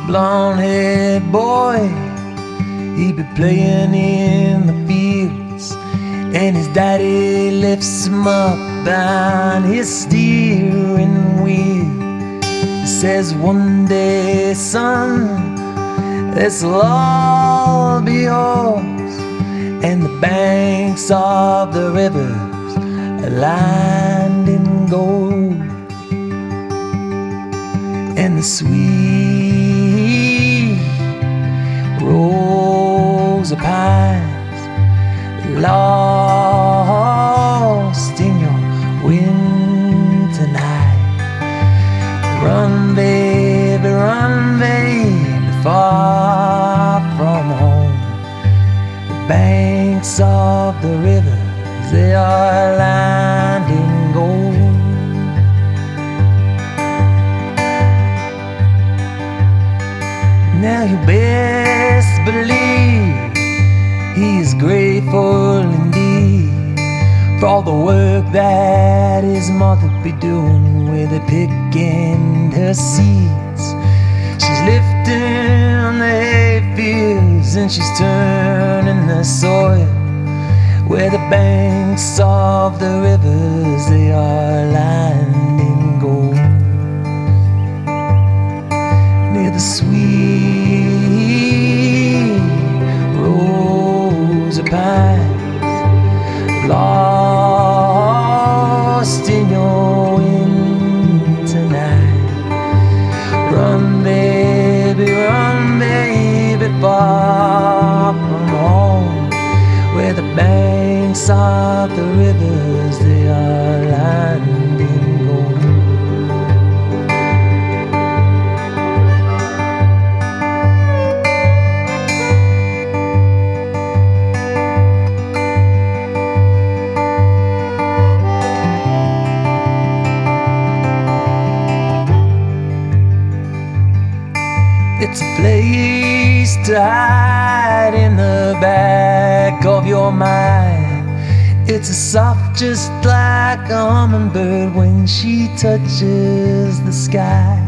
blonde-haired boy. He'd be playing in the fields, and his daddy lifts him up behind his steering wheel. He says, one day, son, this'll all be yours, and the banks of the rivers are lined in gold, and the sweet rows of pines lost in your winter night. Run, baby, far from home. The banks of the rivers, they are lined in gold. Now you best believe he is grateful indeed for all the work that his mother'd be doing with her pick and her seeds. She's lifting the hay fields and she's turning the soil where the banks of the rivers, they are lined in gold. Near the sweet rows of pines lost in your winter night. Run, baby, far from home, where the banks of the rivers, they are lined in gold. It's a place to hide in the back of your mind. It's a soft just like a hummingbird when she touches the sky.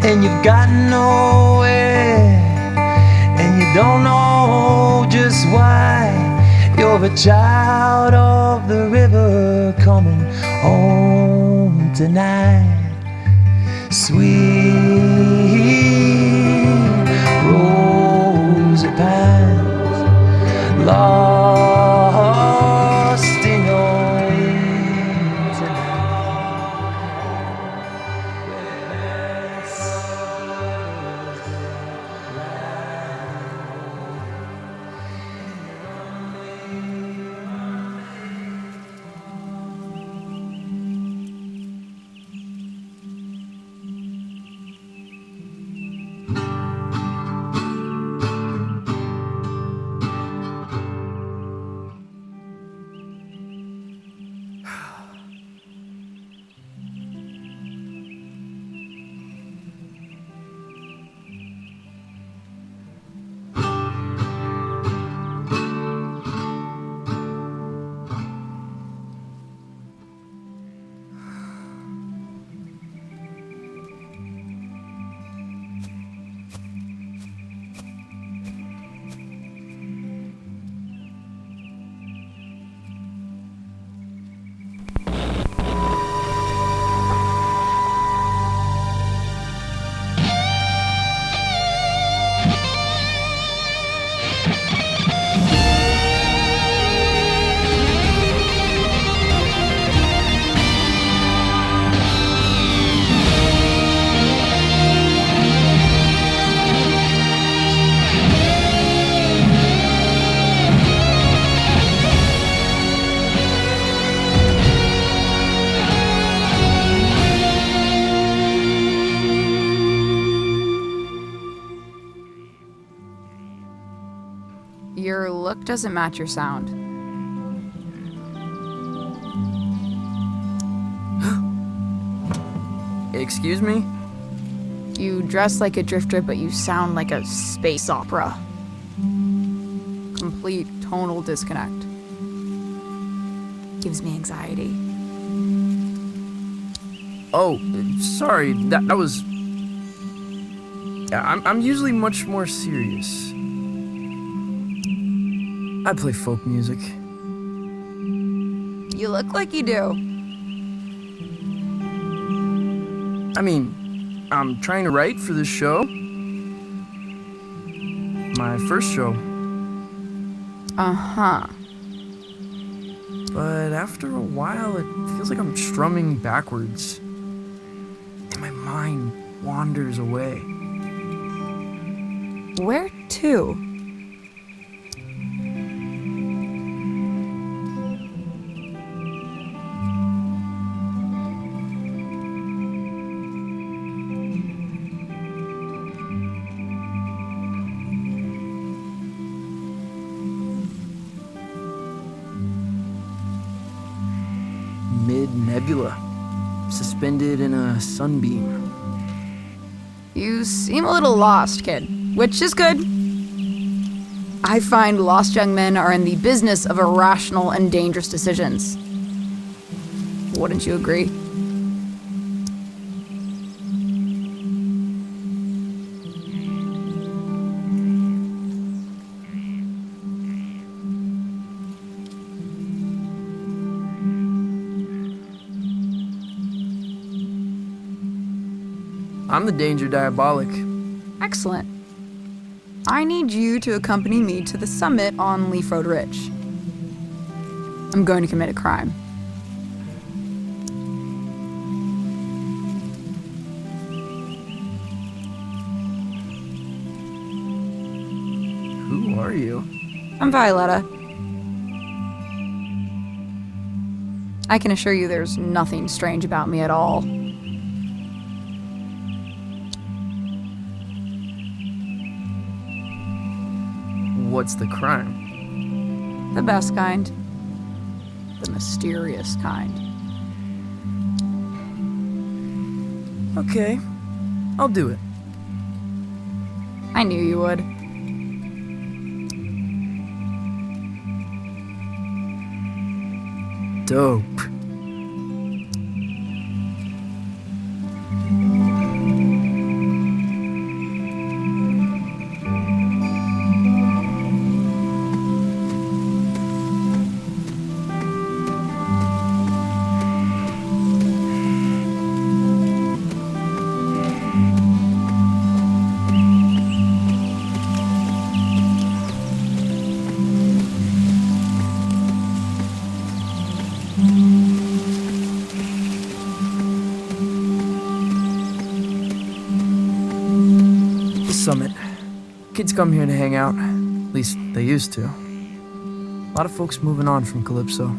And you've got nowhere, and you don't know just why. You're a child of the river coming home tonight. Sweet rose of pines lost in your winter Your look doesn't match your sound. Excuse me? You dress like a drifter, but you sound like a space opera. Complete tonal disconnect. Gives me anxiety. Oh, sorry, that was... I'm usually much more serious. I play folk music. You look like you do. I mean, I'm trying to write for this show. My first show. Uh-huh. But after a while, it feels like I'm strumming backwards. And my mind wanders away. Where to? Mid-nebula, suspended in a sunbeam. You seem a little lost, kid, which is good. I find lost young men are in the business of irrational and dangerous decisions. Wouldn't you agree? I'm the danger diabolic. Excellent. I need you to accompany me to the summit on Leaf Road Ridge. I'm going to commit a crime. Who are you? I'm Violetta. I can assure you there's nothing strange about me at all. What's the crime? The best kind. The mysterious kind. Okay, I'll do it. I knew you would. Dope. Summit. Kids come here to hang out. At least they used to. A lot of folks moving on from Calypso.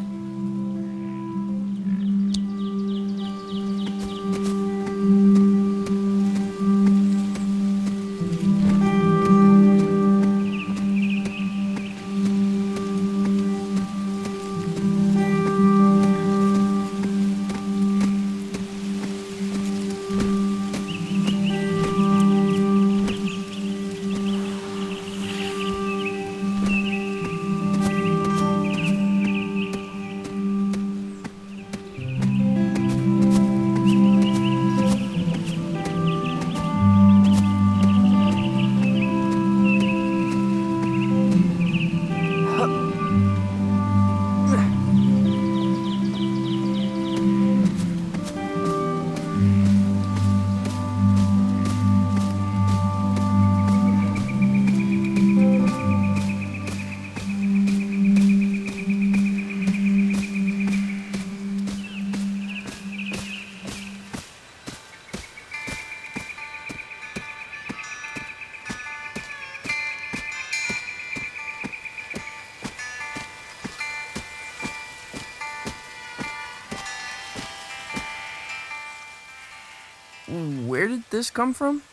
Where did this come from?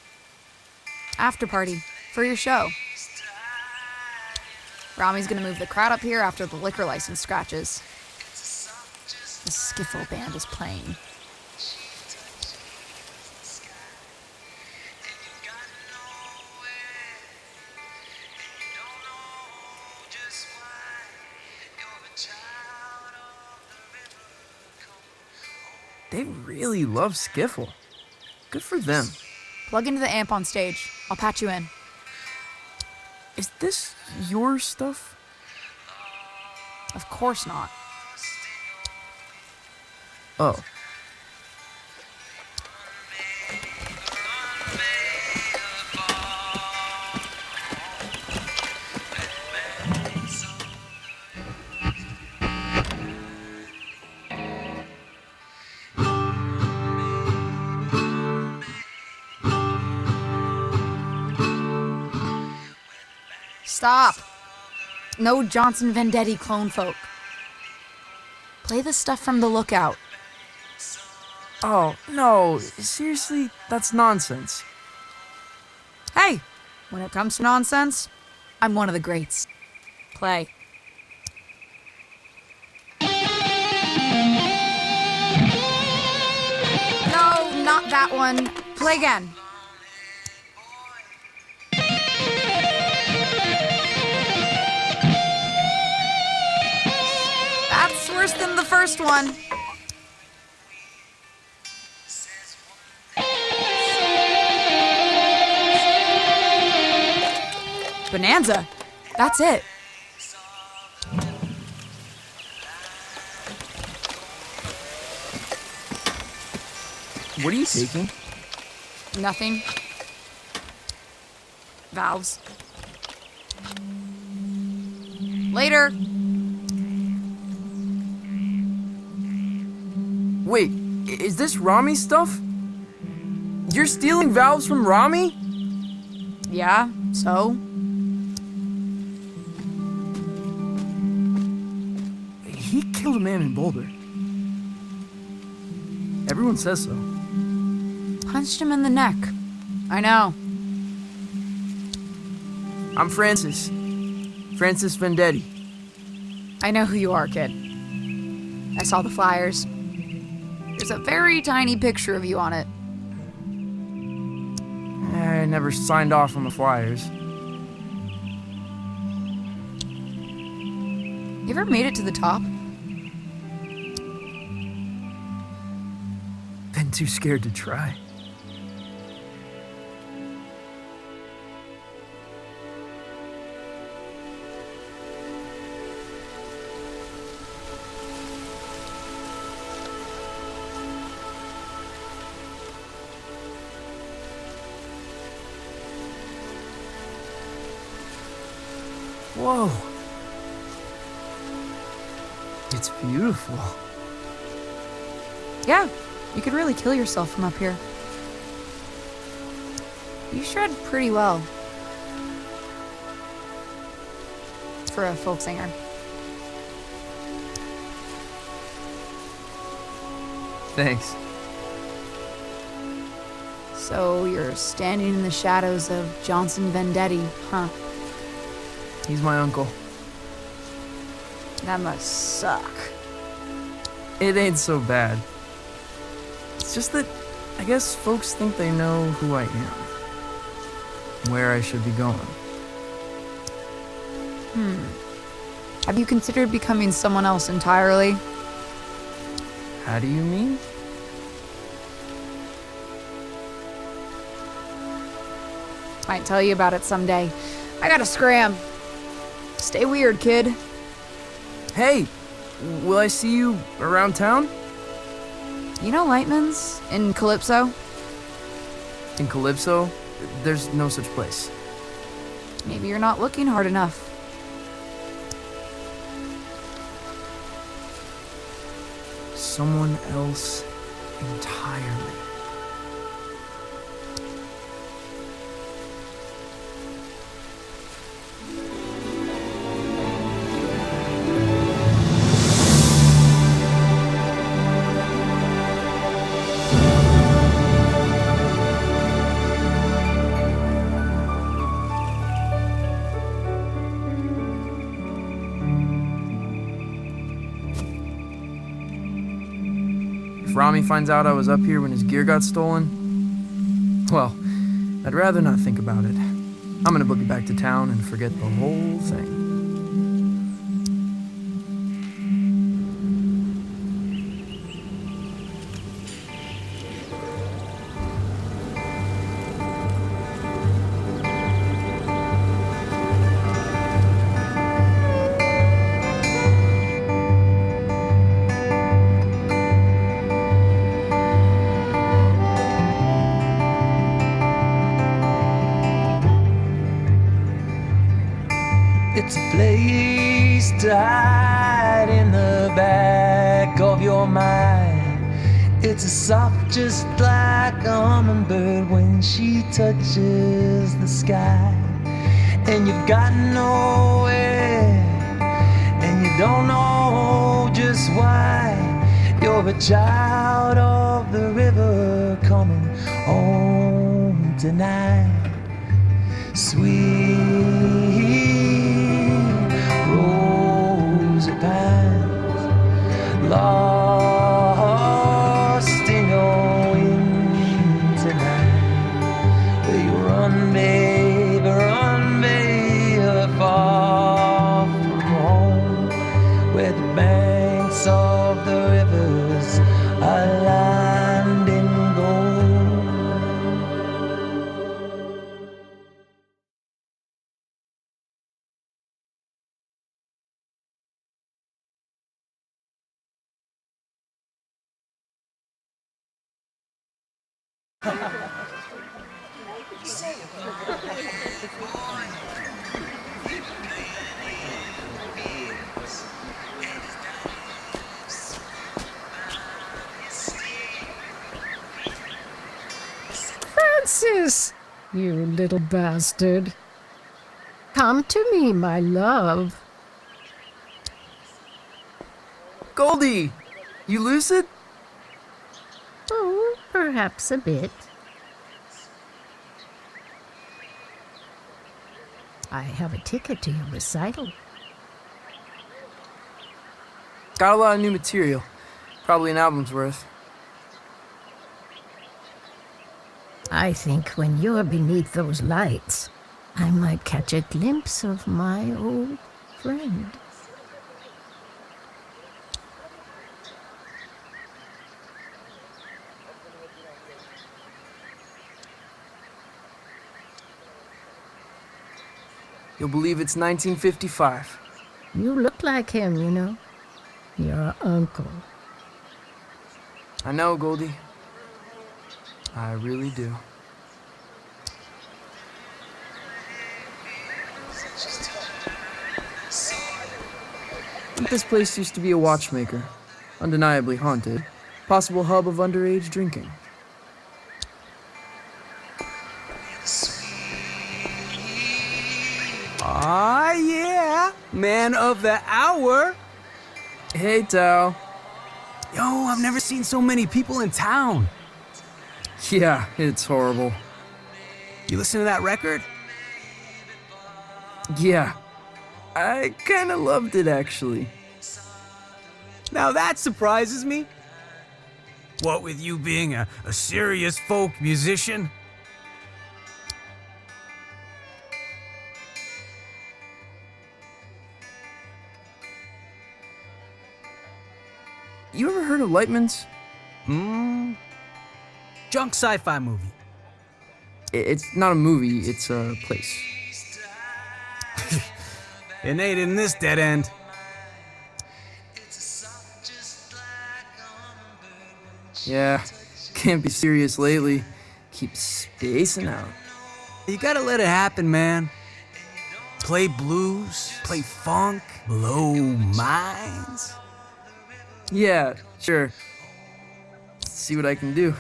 After party. For your show. Rami's gonna move the crowd up here after the liquor license scratches. The skiffle band is playing. They really love skiffle. Good for them. Plug into the amp on stage. I'll patch you in. Is this your stuff? Of course not. Oh. Stop. No Johnson Vendetti clone folk. Play the stuff from The Lookout. Oh, no. Seriously, that's nonsense. Hey, when it comes to nonsense, I'm one of the greats. Play. No, not that one. Play again. That's worse than the first one. Bonanza. That's it. What are you taking? Nothing. Valves. Later. Wait, is this Rami's stuff? You're stealing valves from Rami? Yeah, so? He killed a man in Boulder. Everyone says so. Punched him in the neck. I know. I'm Francis. Francis Vendetti. I know who you are, kid. I saw the flyers. There's a very tiny picture of you on it. I never signed off on the flyers. You ever made it to the top? Been too scared to try. Whoa. It's beautiful. Yeah, you could really kill yourself from up here. You shred pretty well. For a folk singer. Thanks. So you're standing in the shadows of Johnson Vendetti, huh? He's my uncle. That must suck. It ain't so bad. It's just that I guess folks think they know who I am. Where I should be going. Have you considered becoming someone else entirely? How do you mean? Might tell you about it someday. I gotta scram. Stay weird, kid. Hey, will I see you around town? You know Lightman's in Calypso? In Calypso? There's no such place. Maybe you're not looking hard enough. Someone else entirely. If Rami finds out I was up here when his gear got stolen, well, I'd rather not think about it. I'm gonna book it back to town and forget the whole thing. It's a place to hide in the back of your mind. It's a soft just like a hummingbird when she touches the sky. And you've got nowhere, and you don't know just why. You're a child of the river coming home tonight. Sweet rose of pines, lost in your wind tonight. Where you run, babe, far from home, where the banks of the rivers are lined in gold. Francis, you little bastard. Come to me, my love. Goldie! You lucid? Oh, perhaps a bit. I have a ticket to your recital. Got a lot of new material. Probably an album's worth. I think when you're beneath those lights, I might catch a glimpse of my old friend. You'll believe it's 1955. You look like him, you know. Your uncle. I know, Goldie. I really do. This place used to be a watchmaker. Undeniably haunted. Possible hub of underage drinking. Ah, yeah. Man of the hour. Hey, Tao. Yo, I've never seen so many people in town. Yeah, it's horrible. You listen to that record? Yeah. I kinda loved it, actually. Now that surprises me. What with you being a serious folk musician? You ever heard of Lightman's? Junk sci-fi movie. It's not a movie, it's a place. It ain't in this dead end. Yeah, can't be serious lately. Keep spacing out. You gotta let it happen, man. Play blues, play funk, blow minds. Yeah, sure. See what I can do.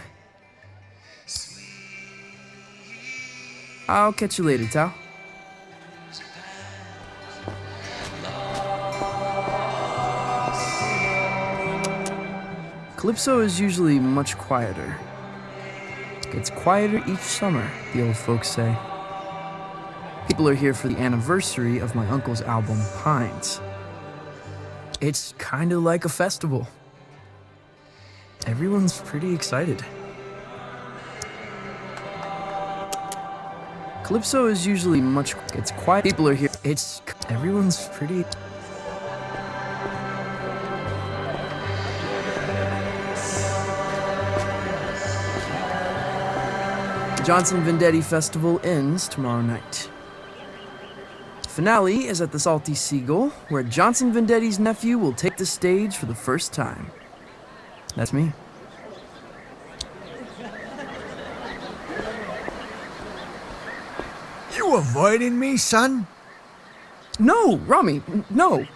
I'll catch you later, Tao. Calypso is usually much quieter. It gets quieter each summer, the old folks say. People are here for the anniversary of my uncle's album, Pines. It's kind of like a festival. Everyone's pretty excited. Calypso is usually much... It's quiet. People are here. Everyone's pretty... The Johnson Vendetti Festival ends tomorrow night. The finale is at the Salty Seagull, where Johnson Vendetti's nephew will take the stage for the first time. That's me. You avoiding me, son? No, Rami, no.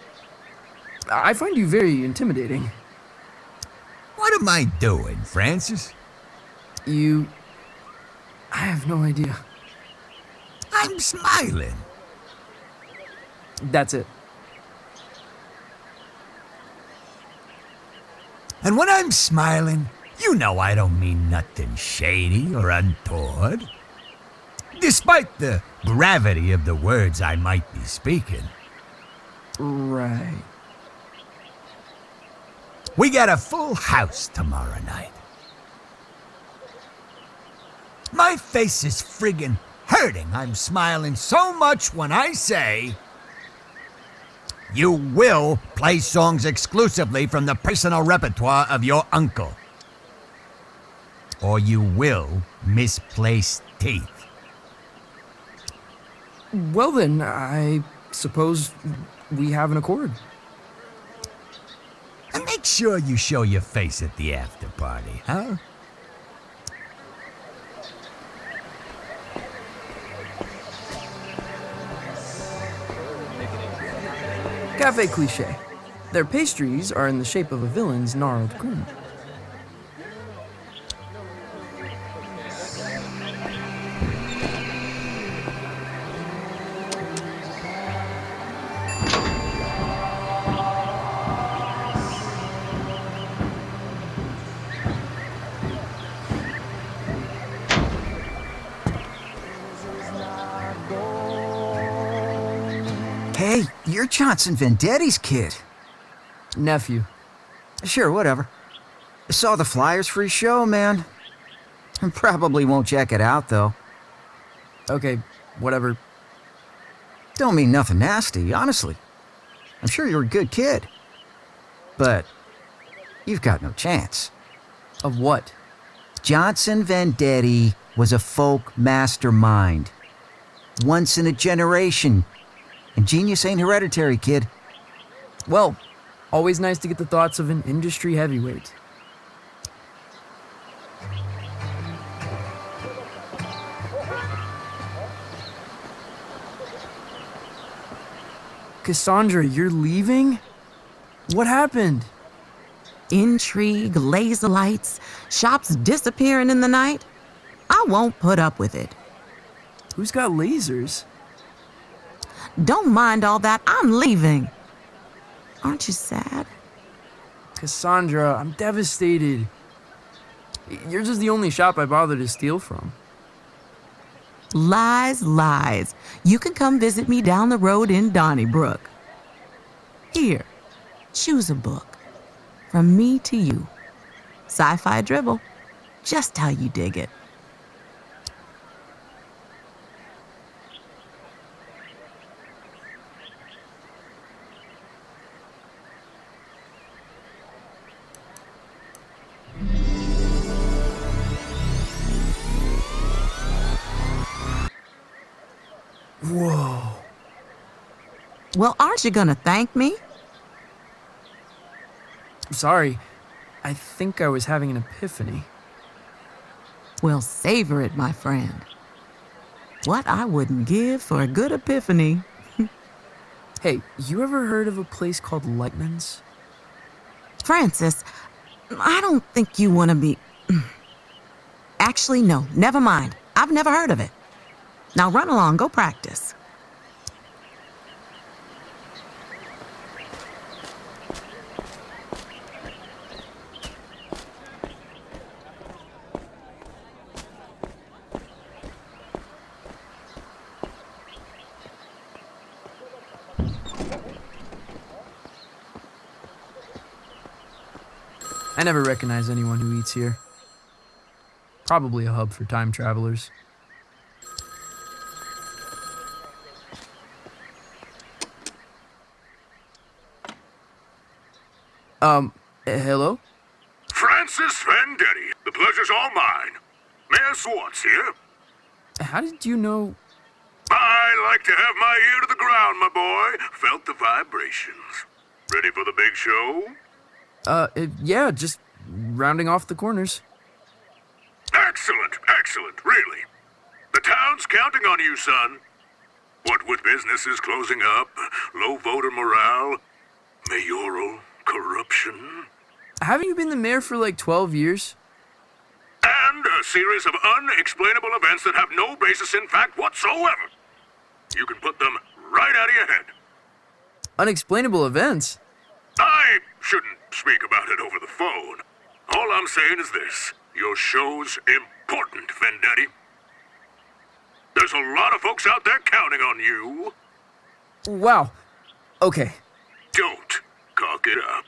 I find you very intimidating. What am I doing, Francis? I have no idea. I'm smiling. That's it. And when I'm smiling, you know I don't mean nothing shady or untoward. Despite the gravity of the words I might be speaking. Right. We got a full house tomorrow night. My face is friggin' hurting. I'm smiling so much when I say, you will play songs exclusively from the personal repertoire of your uncle. Or you will misplace teeth. Well then, I suppose we have an accord. And make sure you show your face at the after party, huh? Cafe Cliché. Their pastries are in the shape of a villain's gnarled grin. Hey, you're Johnson Vendetti's kid. Nephew. Sure, whatever. Saw the flyers for his show, man. Probably won't check it out, though. Okay, whatever. Don't mean nothing nasty, honestly. I'm sure you're a good kid. But you've got no chance. Of what? Johnson Vendetti was a folk mastermind. Once in a generation. And genius ain't hereditary, kid. Well, always nice to get the thoughts of an industry heavyweight. Cassandra, you're leaving? What happened? Intrigue, laser lights, shops disappearing in the night. I won't put up with it. Who's got lasers? Don't mind all that. I'm leaving. Aren't you sad? Cassandra, I'm devastated. Yours is the only shop I bother to steal from. Lies, lies. You can come visit me down the road in Donnybrook. Here, choose a book. From me to you. Sci-fi dribble. Just how you dig it. Whoa. Well, aren't you gonna thank me? Sorry. I think I was having an epiphany. Well, savor it, my friend. What I wouldn't give for a good epiphany. Hey, you ever heard of a place called Lightman's? Francis, I don't think you want to be... Actually, no, never mind. I've never heard of it. Now run along, go practice. I never recognize anyone who eats here. Probably a hub for time travelers. Hello? Francis Vendetti, the pleasure's all mine. Mayor Swartz here. How did you know... I like to have my ear to the ground, my boy. Felt the vibrations. Ready for the big show? Yeah, just rounding off the corners. Excellent, excellent, really. The town's counting on you, son. What with businesses closing up, low voter morale, mayoral corruption, Haven't you been the mayor for like 12 years? and a series of unexplainable events that have no basis in fact whatsoever. You can put them right out of your head. Unexplainable events? I shouldn't speak about it over the phone. All I'm saying is this. Your show's important, Vendetti. There's a lot of folks out there counting on you. Wow. Okay. Don't cock it up.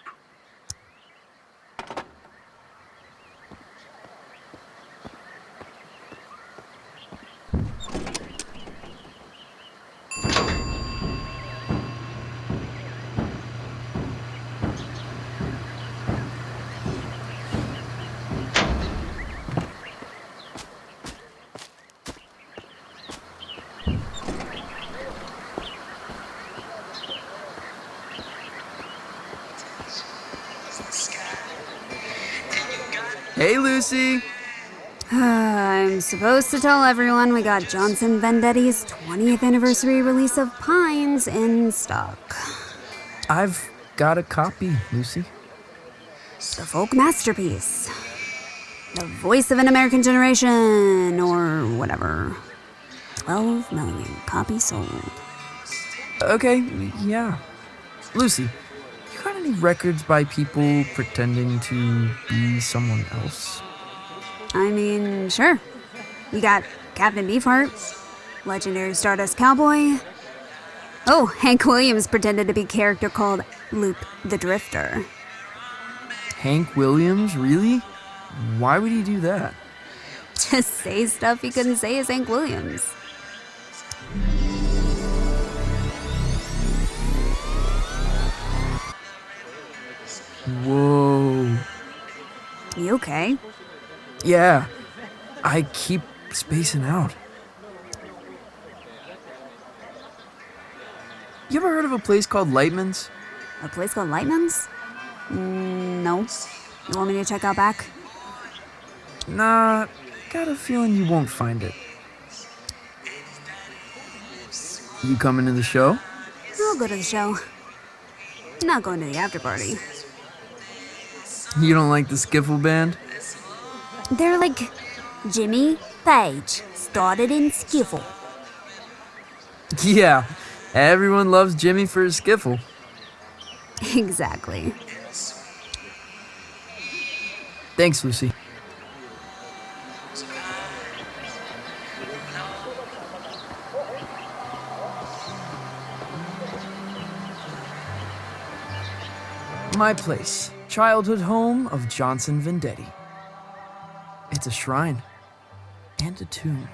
Hey, Lucy. I'm supposed to tell everyone we got Johnson Vendetti's 20th anniversary release of Pines in stock. I've got a copy, Lucy. The folk masterpiece. The voice of an American generation, or whatever. 12 million copies sold. Okay, yeah. Lucy, you got any records by people pretending to be someone else? I mean, sure. You got Captain Beefheart, legendary Stardust Cowboy. Oh, Hank Williams pretended to be a character called Luke the Drifter. Hank Williams, really? Why would he do that? Just say stuff he couldn't say as Hank Williams. Whoa. You okay? Yeah, I keep spacing out. You ever heard of a place called Lightman's? A place called Lightman's? No. You want me to check out back? Nah, got a feeling you won't find it. You coming to the show? I'll go to the show. Not going to the after party. You don't like the skiffle band? They're like Jimmy Page, started in skiffle. Yeah, everyone loves Jimmy for his skiffle. Exactly. Thanks, Lucy. My place, childhood home of Johnson Vendetti. It's a shrine and a tomb.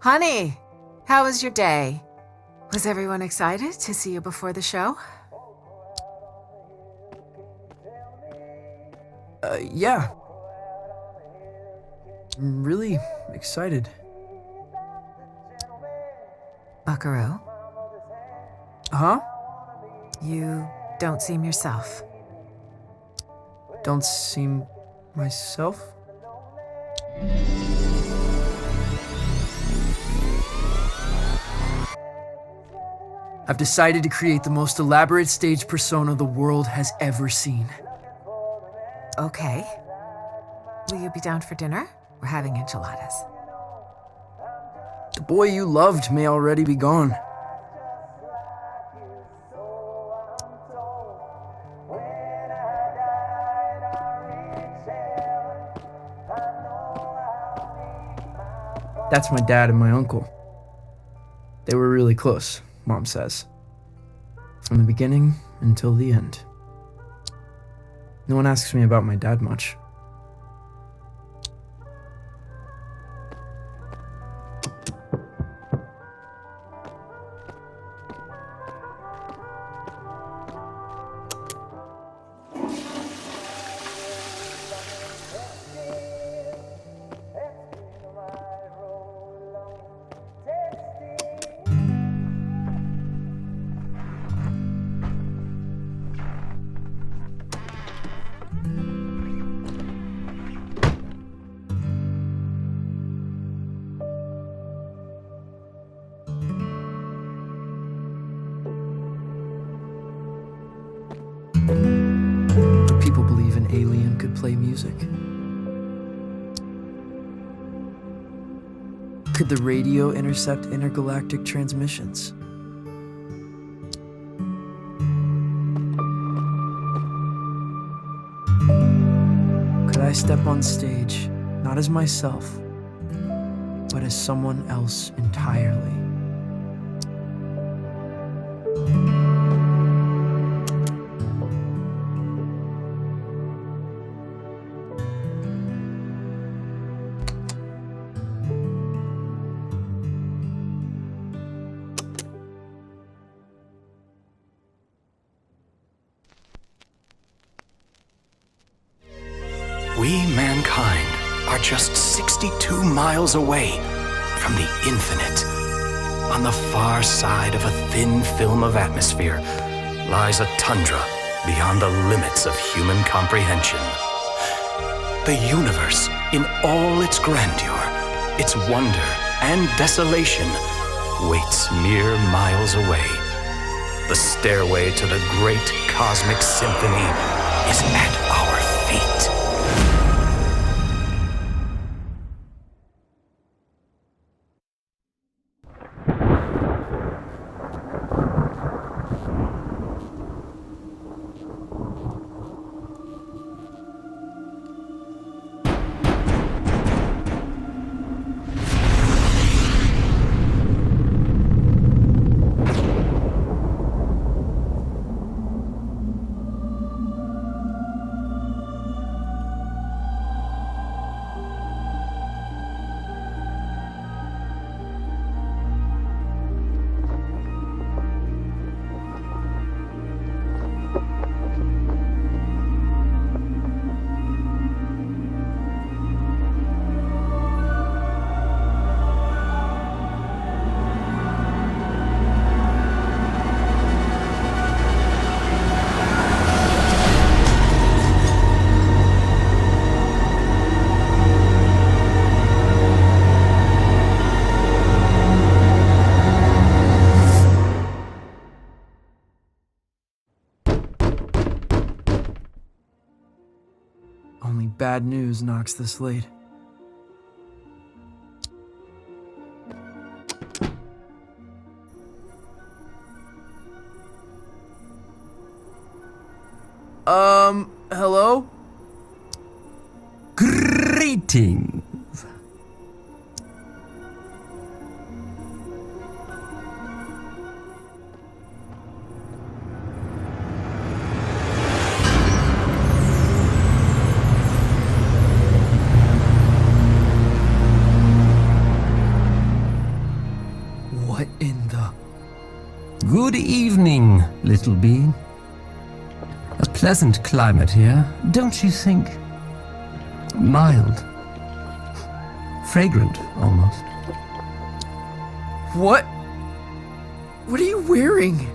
Honey, how was your day? Was everyone excited to see you before the show? Yeah. I'm really excited. Buckaroo, Huh? you don't seem yourself. Don't seem myself? I've decided to create the most elaborate stage persona the world has ever seen. Okay. Will you be down for dinner? We're having enchiladas. The boy you loved may already be gone. That's my dad and my uncle. They were really close, Mom says. From the beginning until the end. No one asks me about my dad much. believe an alien could play music? Could the radio intercept intergalactic transmissions? Could I step on stage, not as myself, but as someone else entirely? We, mankind, are just 62 miles away from the infinite. On the far side of a thin film of atmosphere lies a tundra beyond the limits of human comprehension. The universe, in all its grandeur, its wonder and desolation, waits mere miles away. The stairway to the great cosmic symphony is at our feet. Only bad news knocks this late. Hello? Greetings. What in the... Good evening, little bean. A pleasant climate here, don't you think? Mild. Fragrant, almost. What? What are you wearing?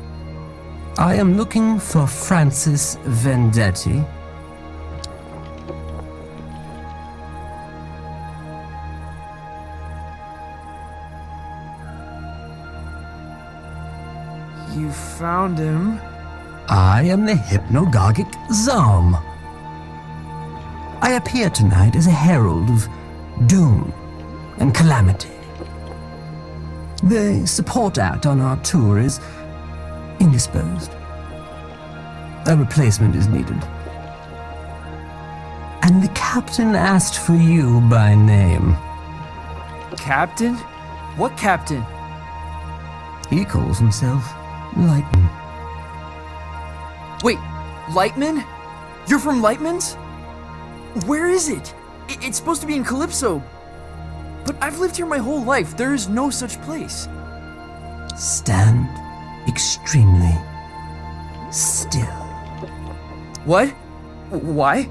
I am looking for Francis Vendetti. You found him. I am the hypnagogic Zalm. I appear tonight as a herald of doom and calamity. The support act on our tour is indisposed. A replacement is needed. And the captain asked for you by name. Captain? What captain? He calls himself Lightning. Wait, Lightman? You're from Lightman's? Where is it? It's supposed to be in Calypso. But I've lived here my whole life. There is no such place. Stand extremely still. What? Why?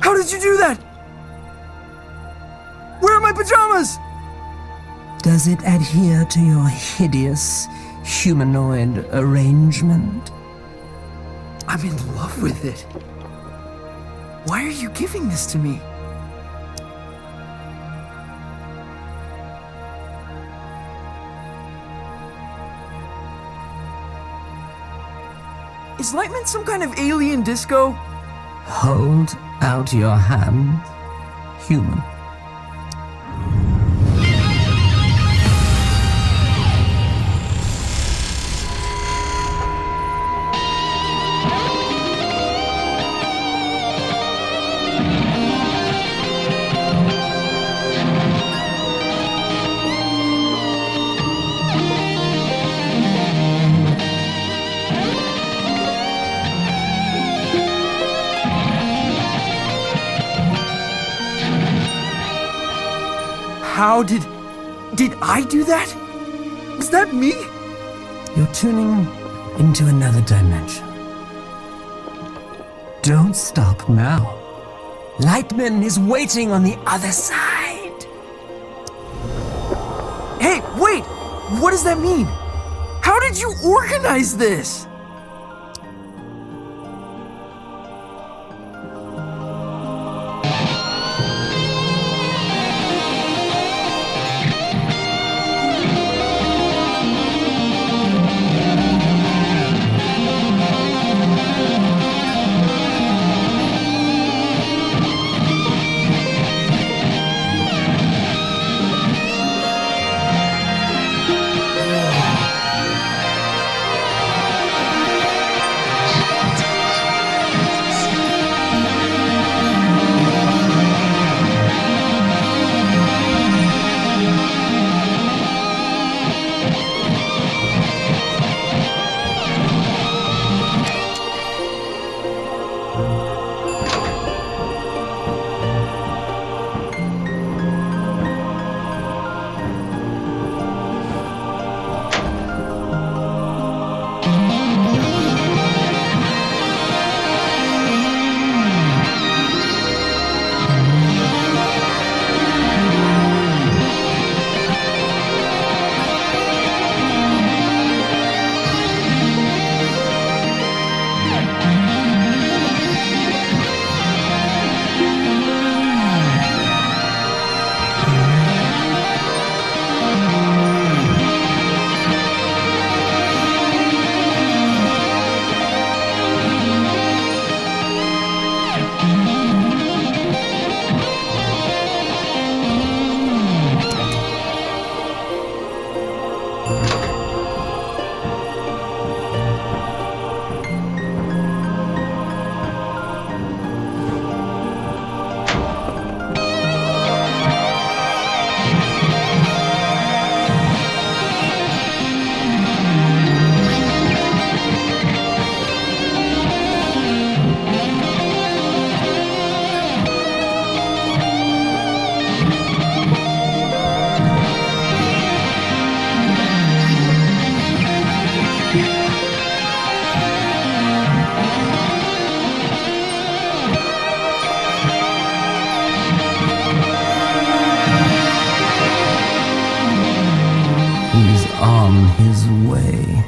How did you do that? Where are my pajamas? Does it adhere to your hideous humanoid arrangement? I'm in love with it. Why are you giving this to me? Is Lightman some kind of alien disco? Hold out your hand, human. How did I do that? Was that me? You're tuning into another dimension. Don't stop now. Lightman is waiting on the other side. Hey, wait! What does that mean? How did you organize this? On his way.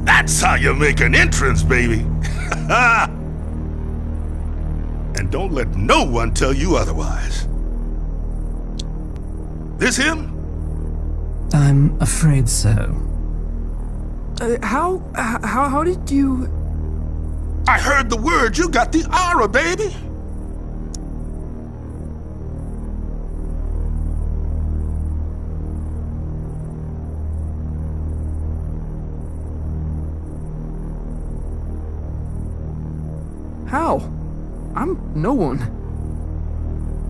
That's how you make an entrance, baby. And don't let no one tell you otherwise. This him? I'm afraid so. How did you... I heard the word. You got the aura, baby. How? I'm no one.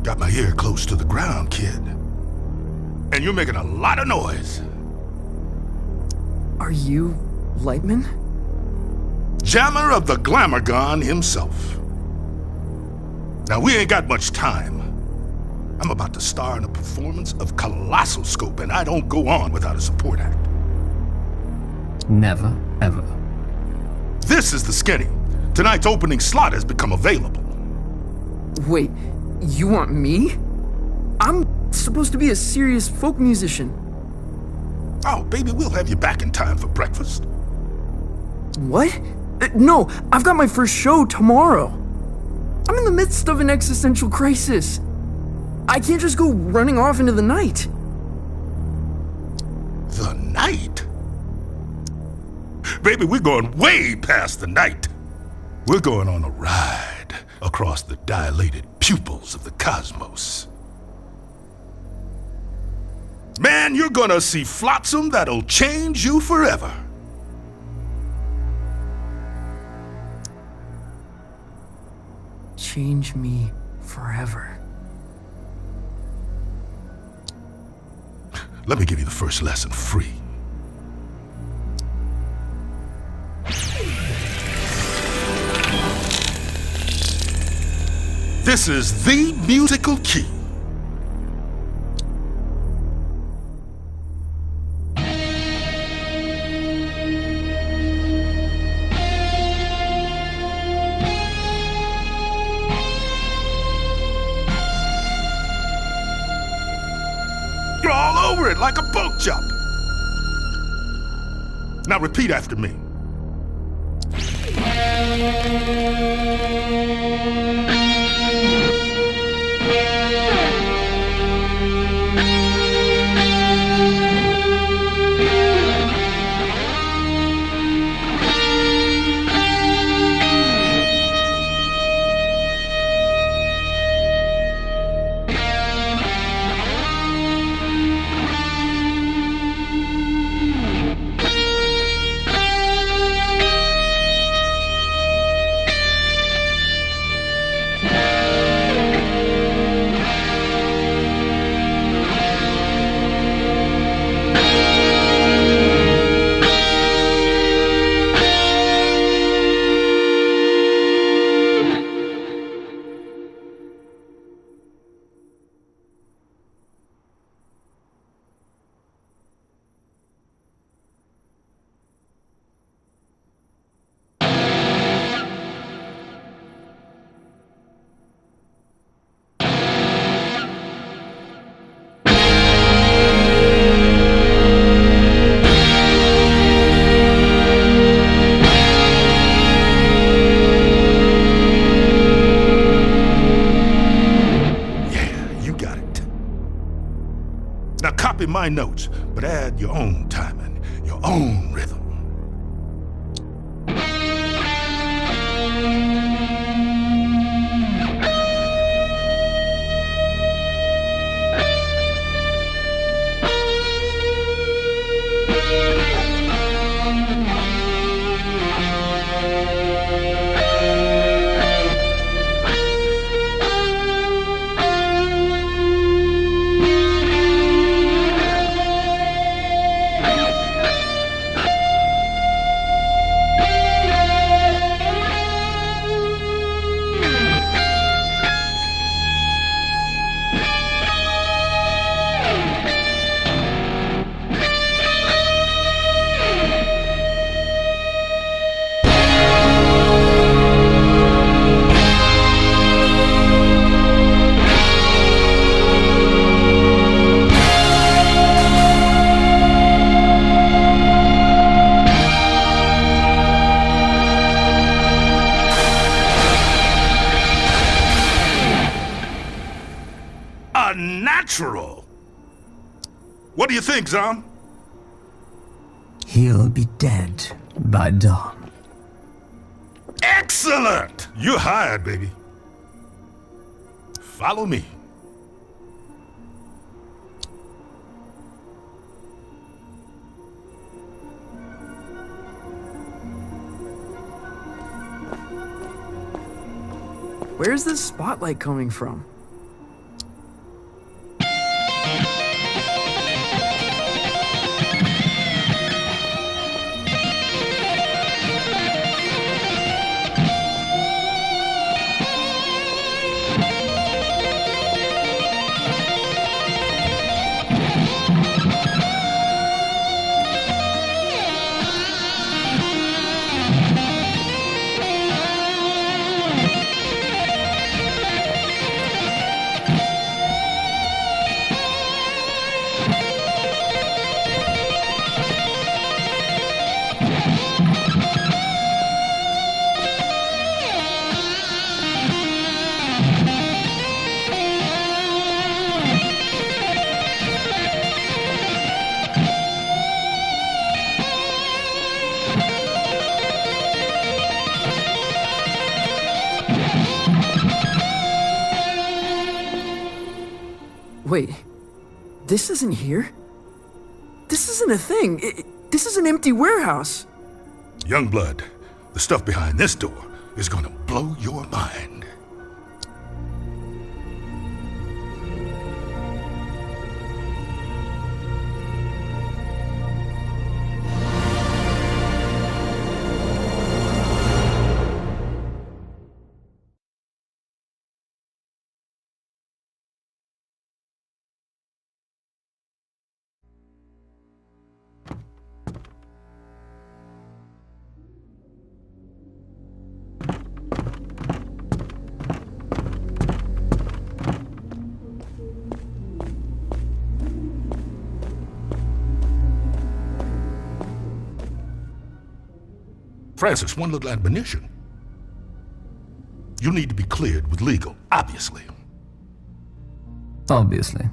Got my ear close to the ground, kid. And you're making a lot of noise. Are you Lightman? Jammer of the Glamourgon himself. Now, we ain't got much time. I'm about to star in a performance of colossal scope, and I don't go on without a support act. Never, ever. This is the skinny. Tonight's opening slot has become available. Wait, you want me? I'm supposed to be a serious folk musician. Oh, baby, we'll have you back in time for breakfast. What? No, I've got my first show tomorrow. I'm in the midst of an existential crisis. I can't just go running off into the night. The night? Baby, we're going way past the night. We're going on a ride across the dilated pupils of the cosmos. Man, you're gonna see flotsam that'll change you forever. Change me forever. Let me give you the first lesson free. This is the musical key. You're all over it like a pork chop. Now repeat after me. Now copy my notes, but add your own timing, your own rhythm. Natural. What do you think, Zom? He'll be dead by dawn. Excellent! You're hired, baby. Follow me. Where's this spotlight coming from? Wait, this isn't here? This isn't a thing. This is an empty warehouse. Youngblood, the stuff behind this door is gonna blow your mind. Francis, one little admonition. You need to be cleared with legal, obviously. Obviously.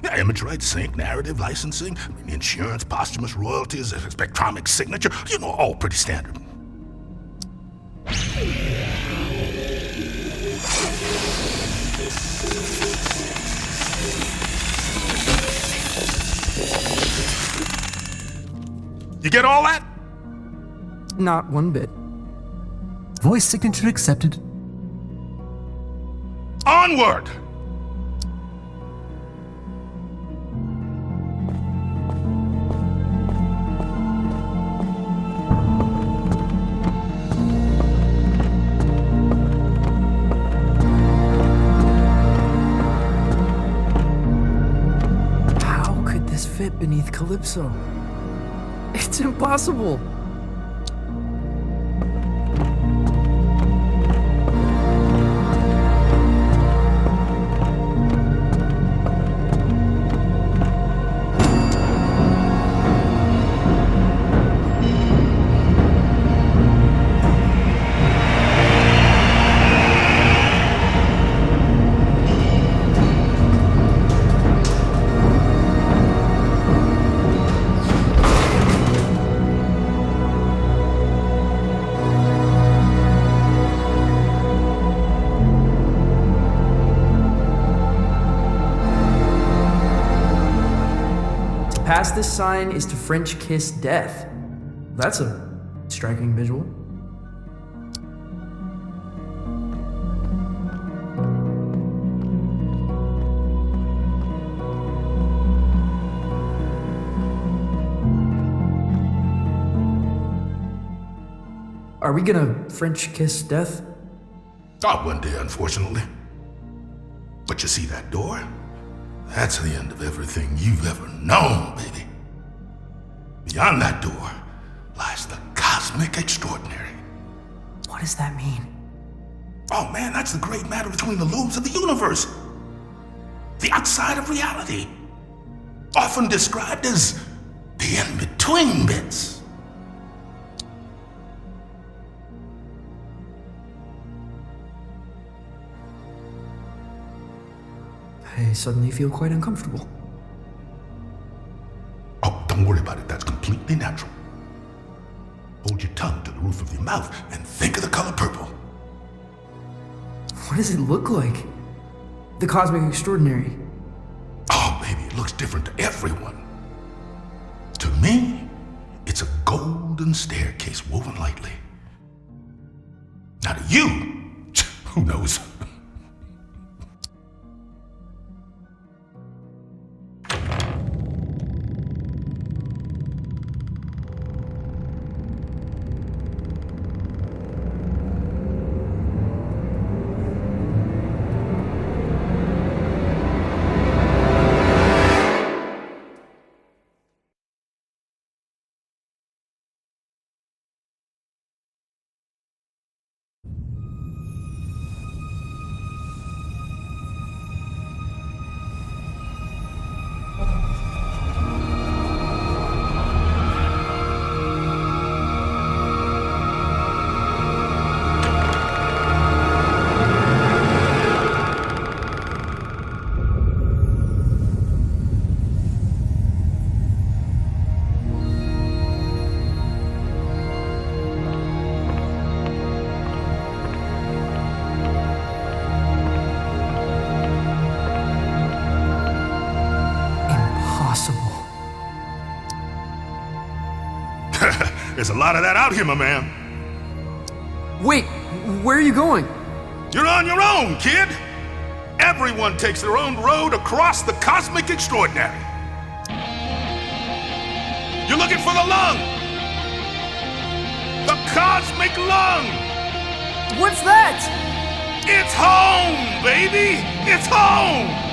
Yeah, image rights, sync, narrative, licensing, insurance, posthumous royalties, spectromic signature, all pretty standard. You get all that? Not one bit. Voice signature accepted. Onward! How could this fit beneath Calypso? It's impossible. Past this sign is to French kiss death. That's a striking visual. Are we gonna French kiss death? Not one day, unfortunately. But you see that door? That's the end of everything you've ever known, baby. Beyond that door lies the cosmic extraordinary. What does that mean? Oh man, that's the great matter between the lobes of the universe. The outside of reality. Often described as the in-between bits. I suddenly feel quite uncomfortable. Oh, don't worry about it. That's completely natural. Hold your tongue to the roof of your mouth and think of the color purple. What does it look like? The cosmic extraordinary. Oh, baby, it looks different to everyone. To me, it's a golden staircase woven lightly. Now to you, who knows? There's a lot of that out here, my man. Wait, where are you going? You're on your own, kid. Everyone takes their own road across the cosmic extraordinary. You're looking for the lung. The cosmic lung. What's that? It's home, baby. It's home.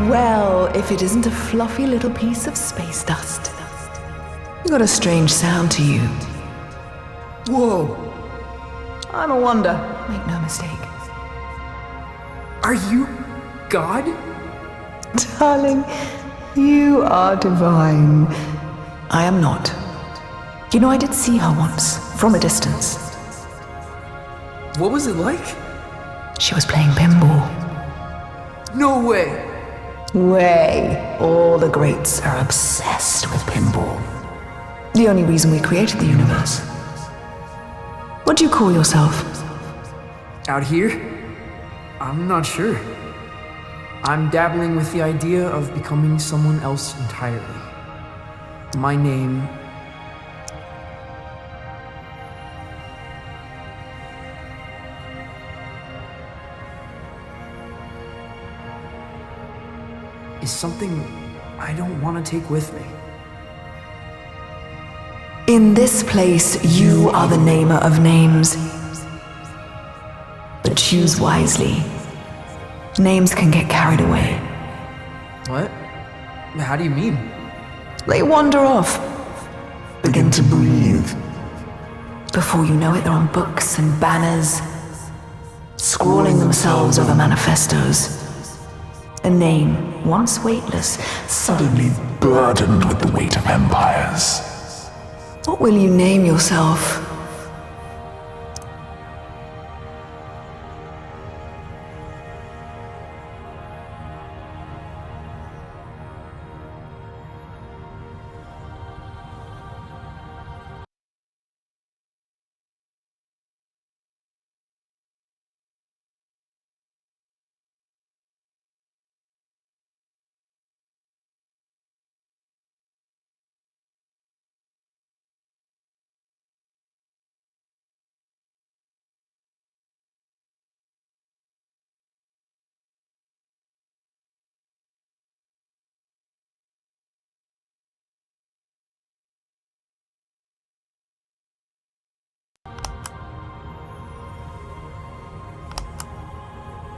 Well, if it isn't a fluffy little piece of space dust. You got a strange sound to you. Whoa, I'm a wonder, make no mistake. are you God? Darling, you are divine. I am not. You know, I did see her once, from a distance. What was it like? She was playing pinball. No way. Way. All the greats are obsessed with pinball. The only reason we created the universe. What do you call yourself? Out here? I'm not sure. I'm dabbling with the idea of becoming someone else entirely. My name... is something I don't want to take with me. In this place, you are the namer of names. But choose wisely. Names can get carried away. What? How do you mean? They wander off. Begin to breathe. Before you know it, they're on books and banners, scrawling themselves over manifestos. A name, once weightless, Suddenly burdened with the weight of empires. What will you name yourself?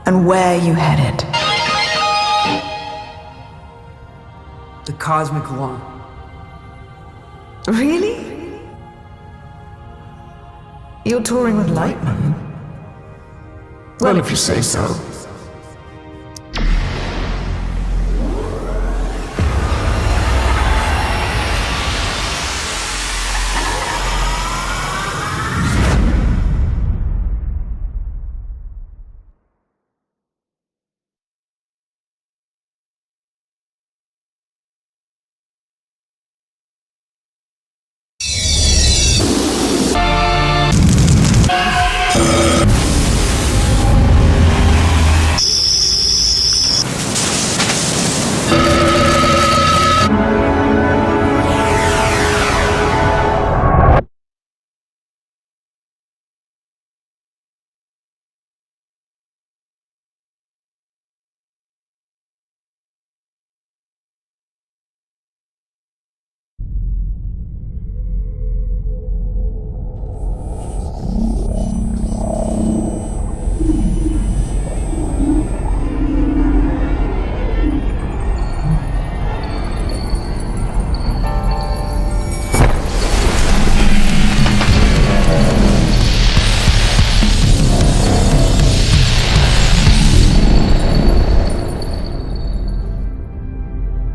and where you headed? The cosmic lung. Really? You're touring with Lightman? Well, if you say so.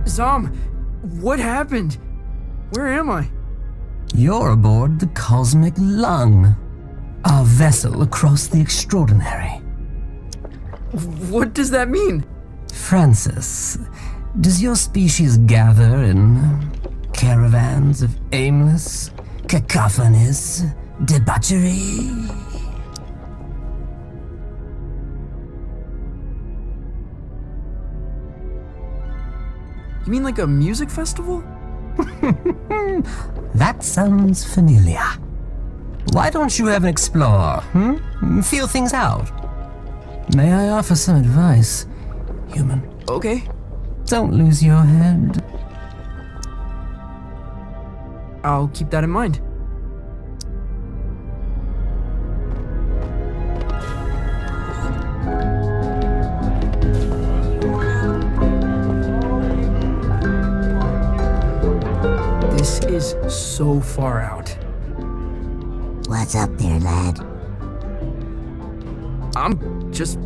Zom, what happened? Where am I? You're aboard the Cosmic Lung, our vessel across the extraordinary. What does that mean? Francis, does your species gather in caravans of aimless, cacophonous debauchery? You mean like a music festival? That sounds familiar. Why don't you have an explore, Feel things out. May I offer some advice, human? Okay. Don't lose your head. I'll keep that in mind. This is so far out. What's up there, lad? I'm just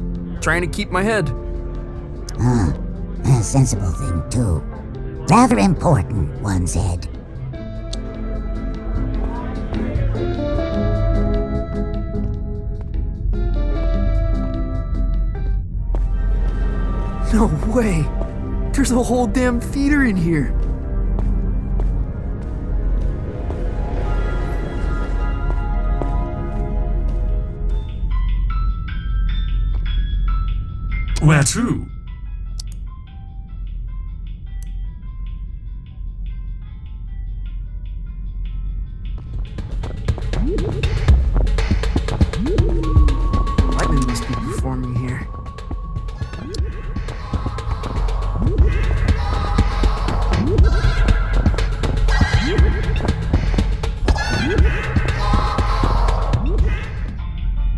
trying to keep my head. A sensible thing, too. Rather important, one said. No way! There's a whole damn theater in here! Where to? Lightman must be performing here.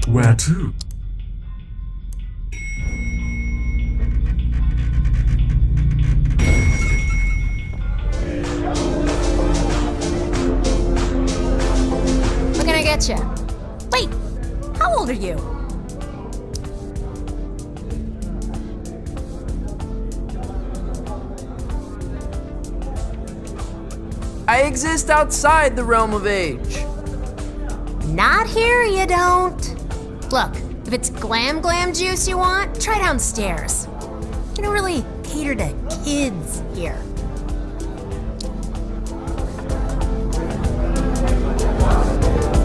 Where to? What can I get you? Wait, how old are you? I exist outside the realm of age. Not here, you don't. Look, if it's glam juice you want, try downstairs. You don't really cater to kids here.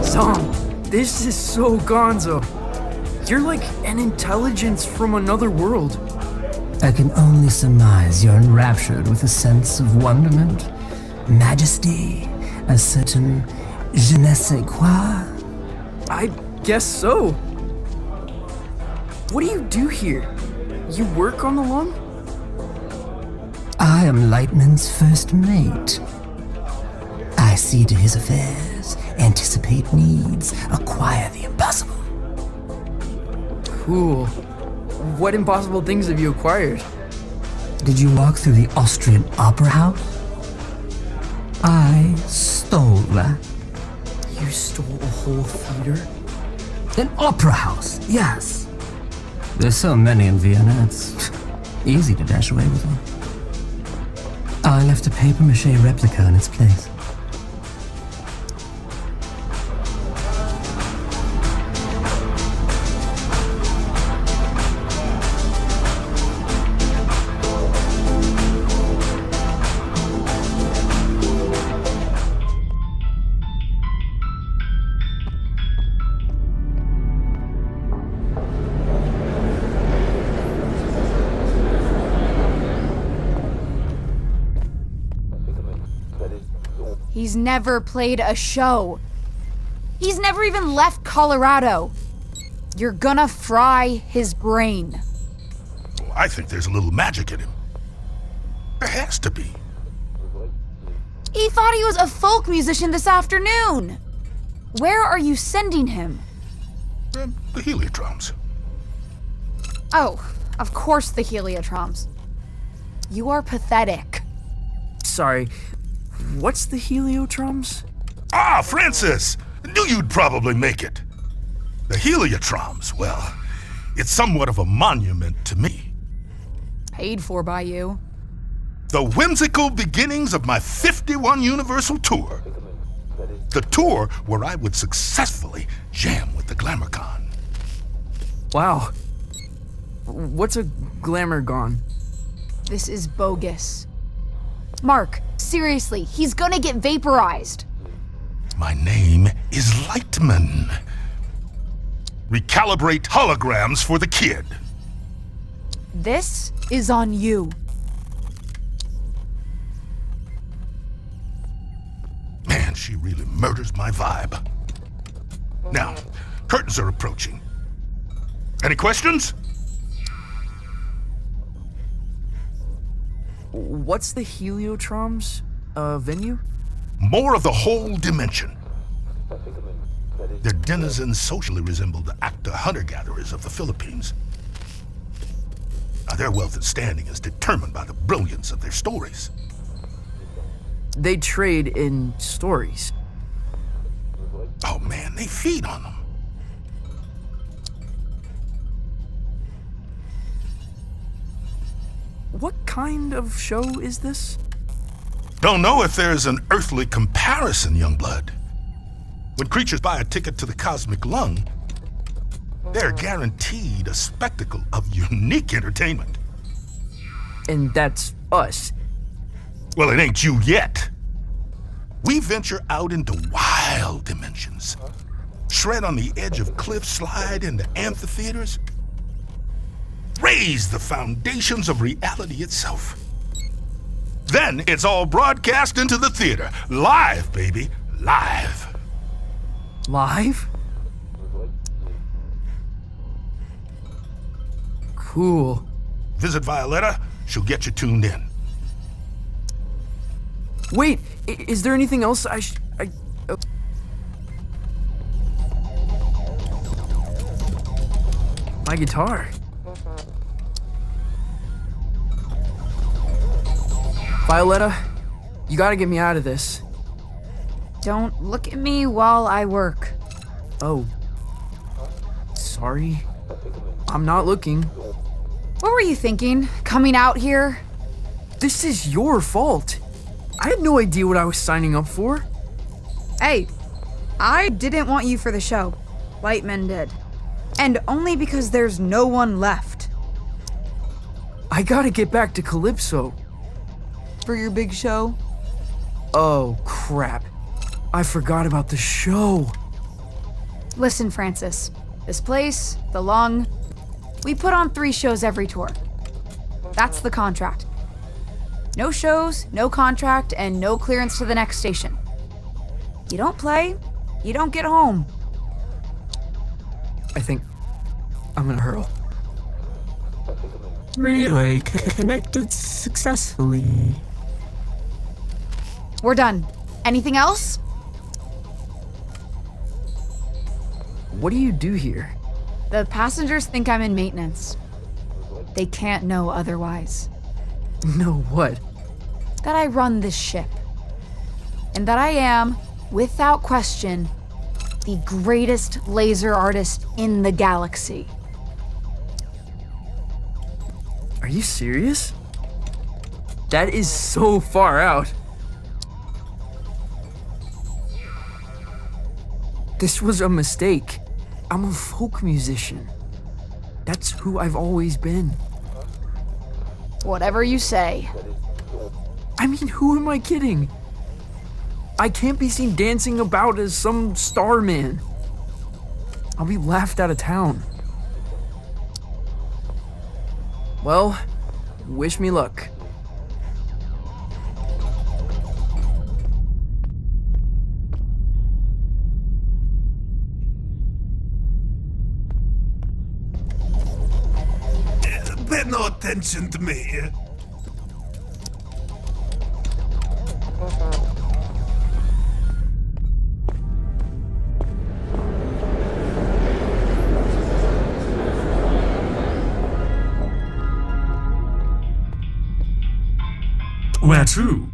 Zom, this is so gonzo. You're like an intelligence from another world. I can only surmise you're enraptured with a sense of wonderment, majesty, a certain je ne sais quoi. I guess so. What do you do here? You work on the lung? I am Lightman's first mate. I see to his affairs, anticipate needs, acquire the impossible. Cool. What impossible things have you acquired? Did you walk through the Austrian Opera House? I stole that. You stole a whole theater? An opera house, yes. There's so many in Vienna, it's easy to dash away with one. I left a papier-mâché replica in its place. He's never played a show. He's never even left Colorado. You're gonna fry his brain. Well, I think there's a little magic in him. There has to be. He thought he was a folk musician this afternoon. Where are you sending him? The Heliotroms. Oh, of course the Heliotroms. You are pathetic. Sorry, what's the Heliotroms? Ah, Francis! Knew you'd probably make it. The Heliotroms, well, it's somewhat of a monument to me. Paid for by you. The whimsical beginnings of my 51 Universal Tour. The tour where I would successfully jam with the Glamourcon. Wow. What's a Glamourgon? This is bogus. Mark, seriously, he's gonna get vaporized. My name is Lightman. Recalibrate holograms for the kid. This is on you. Man, she really murders my vibe. Now, curtains are approaching. Any questions? What's the Heliotroms venue? More of the whole dimension. Their denizens socially resemble the actor hunter-gatherers of the Philippines. Now, their wealth and standing is determined by the brilliance of their stories. They trade in stories. Oh man, they feed on them. What kind of show is this? Don't know if there's an earthly comparison, Youngblood. When creatures buy a ticket to the cosmic lung, they're guaranteed a spectacle of unique entertainment. And that's us. Well, it ain't you yet. We venture out into wild dimensions. Shred on the edge of cliffs, slide into amphitheaters. Raise the foundations of reality itself. Then it's all broadcast into the theater. Live, baby. Live. Live? Cool. Visit Violetta. She'll get you tuned in. Wait, is there anything else My guitar. Violetta, you gotta get me out of this. Don't look at me while I work. Oh. Sorry. I'm not looking. What were you thinking, coming out here? This is your fault. I had no idea what I was signing up for. Hey, I didn't want you for the show. Lightman did. And only because there's no one left. I gotta get back to Calypso. For your big show? Oh, crap. I forgot about the show. Listen, Francis. This place, the Lung, we put on 3 shows every tour. That's the contract. No shows, no contract, and no clearance to the next station. You don't play, you don't get home. I think I'm gonna hurl. Relay connected successfully. We're done. Anything else? What do you do here? The passengers think I'm in maintenance. They can't know otherwise. No, what? That I run this ship. And that I am, without question, the greatest laser artist in the galaxy. Are you serious? That is so far out. This was a mistake. I'm a folk musician. That's who I've always been. Whatever you say. I mean, who am I kidding? I can't be seen dancing about as some star man. I'll be laughed out of town. Well, wish me luck. Pay no attention to me. Where to?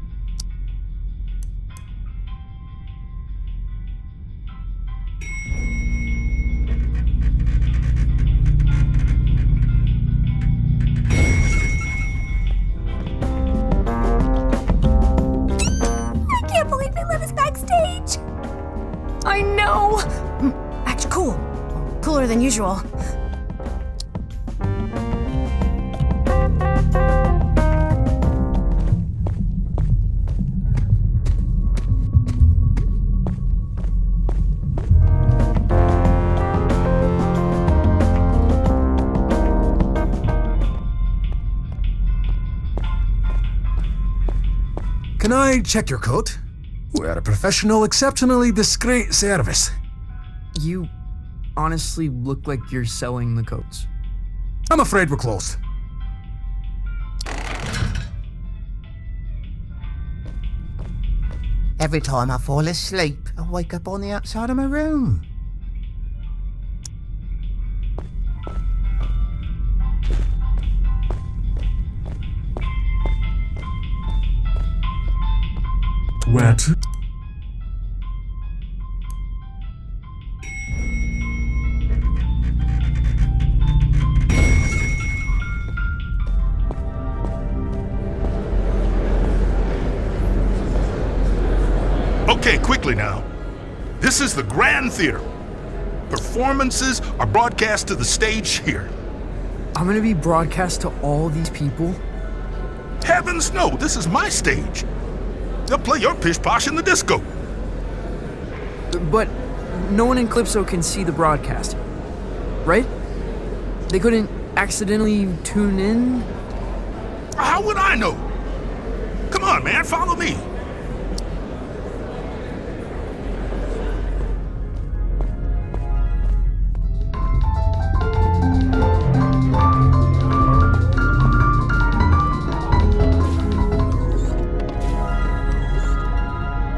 I can't believe they let us backstage. I know. Act cool. Cooler than usual. Can I check your coat? We're a professional, exceptionally discreet service. You honestly look like you're selling the coats. I'm afraid we're closed. Every time I fall asleep, I wake up on the outside of my room. Where to? Okay, quickly now. This is the Grand Theater. Performances are broadcast to the stage here. I'm gonna be broadcast to all these people? Heavens no, this is my stage. They'll play your pish-posh in the disco. But no one in Calypso can see the broadcast, right? They couldn't accidentally tune in? How would I know? Come on, man, follow me.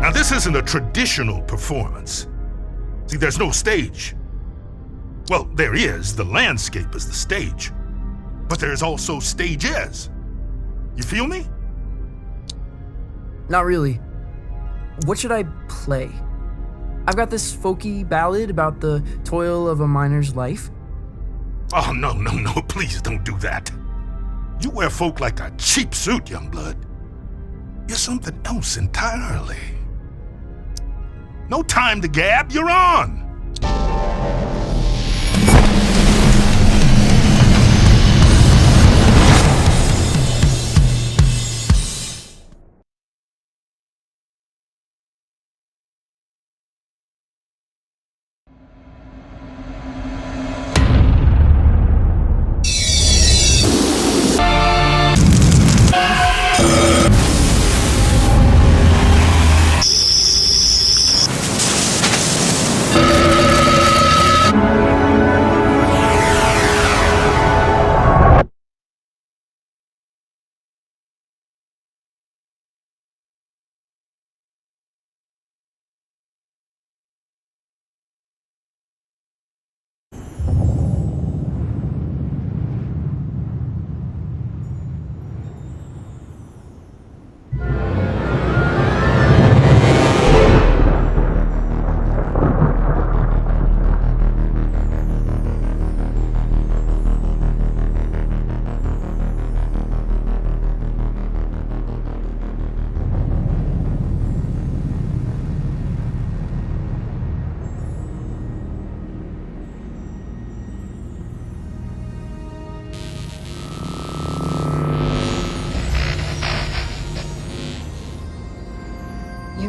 Now, this isn't a traditional performance. See, there's no stage. Well, there is. The landscape is the stage. But there's also stages. You feel me? Not really. What should I play? I've got this folky ballad about the toil of a miner's life. Oh, no, please don't do that. You wear folk like a cheap suit, young blood. You're something else entirely. No time to gab, you're on!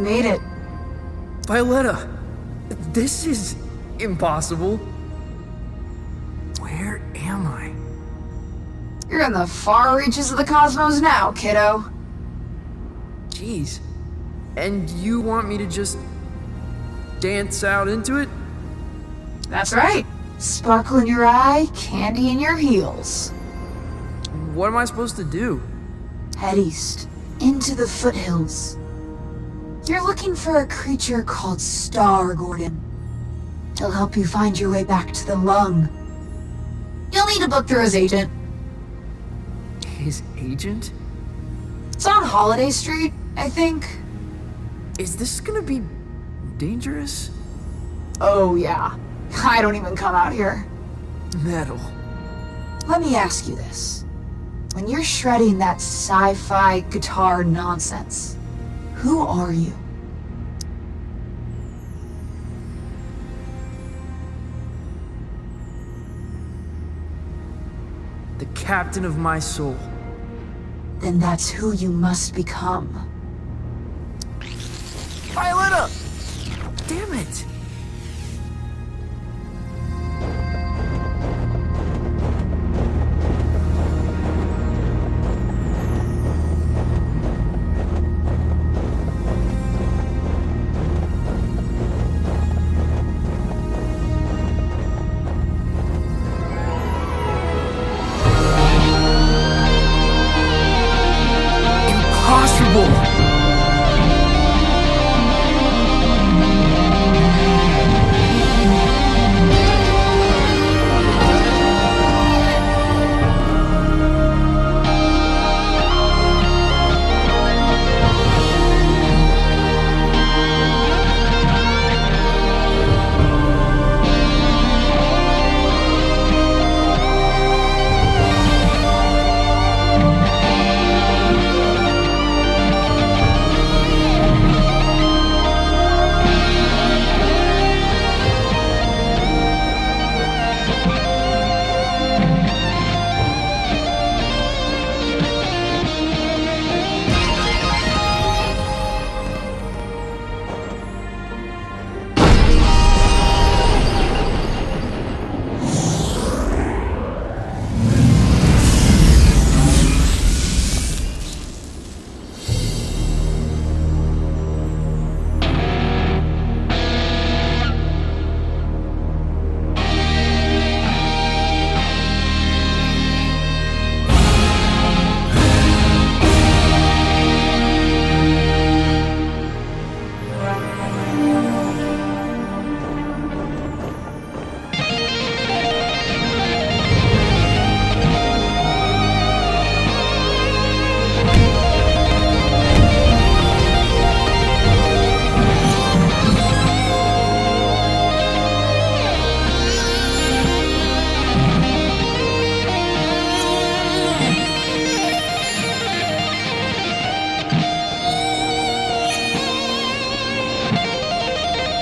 made it. Violetta, this is impossible. Where am I? You're in the far reaches of the cosmos now, kiddo. Jeez. And you want me to just dance out into it? That's right. Sparkle in your eye, candy in your heels. What am I supposed to do? Head east, into the foothills. You're looking for a creature called Star, Gordon. He'll help you find your way back to the lung. You'll need to book through his agent. His agent? It's on Holiday Street, I think. Is this gonna be dangerous? Oh yeah. I don't even come out here. Metal. Let me ask you this. When you're shredding that sci-fi guitar nonsense, who are you? The captain of my soul. Then that's who you must become. Violetta! Damn it!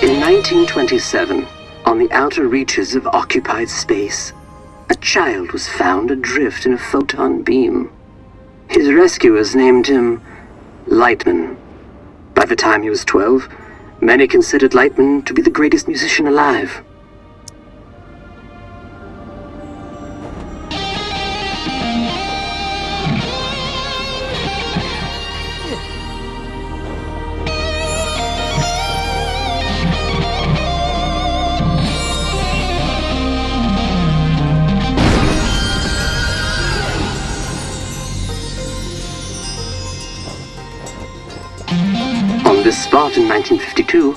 In 1927, on the outer reaches of occupied space, a child was found adrift in a photon beam. His rescuers named him Lightman. By the time he was 12, many considered Lightman to be the greatest musician alive. On this spot in 1952,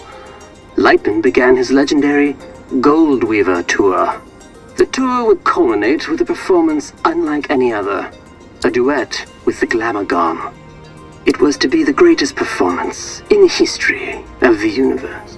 Lightman began his legendary Gold Weaver tour. The tour would culminate with a performance unlike any other, a duet with the Glamour Gone. It was to be the greatest performance in the history of the universe.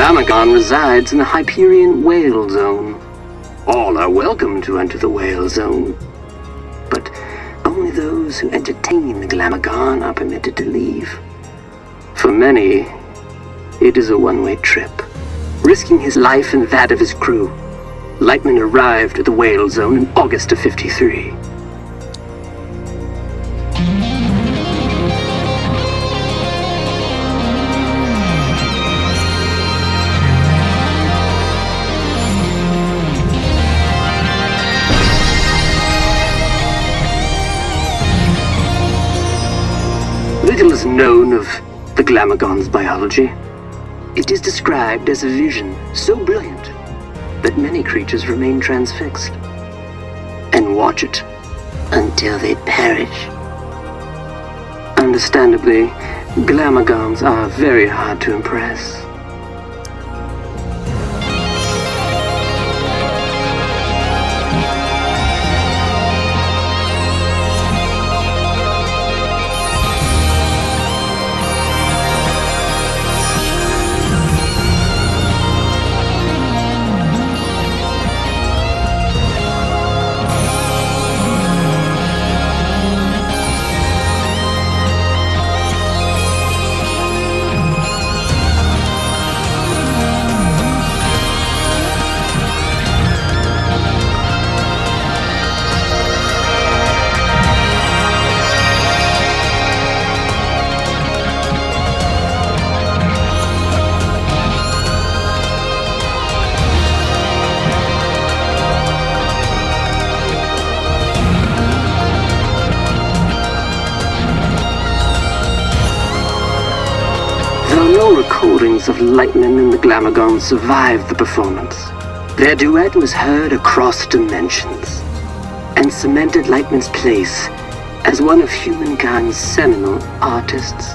Glamagon resides in the Hyperion Whale Zone. All are welcome to enter the Whale Zone, but only those who entertain the Glamagon are permitted to leave. For many, it is a one-way trip. Risking his life and that of his crew, Lightman arrived at the Whale Zone in August of '53. Little is known of the Glamagon's biology. It is described as a vision so brilliant that many creatures remain transfixed and watch it until they perish. Understandably, Glamagons are very hard to impress. No recordings of Lightman and the Glamagon survived the performance. Their duet was heard across dimensions and cemented Lightman's place as one of humankind's seminal artists.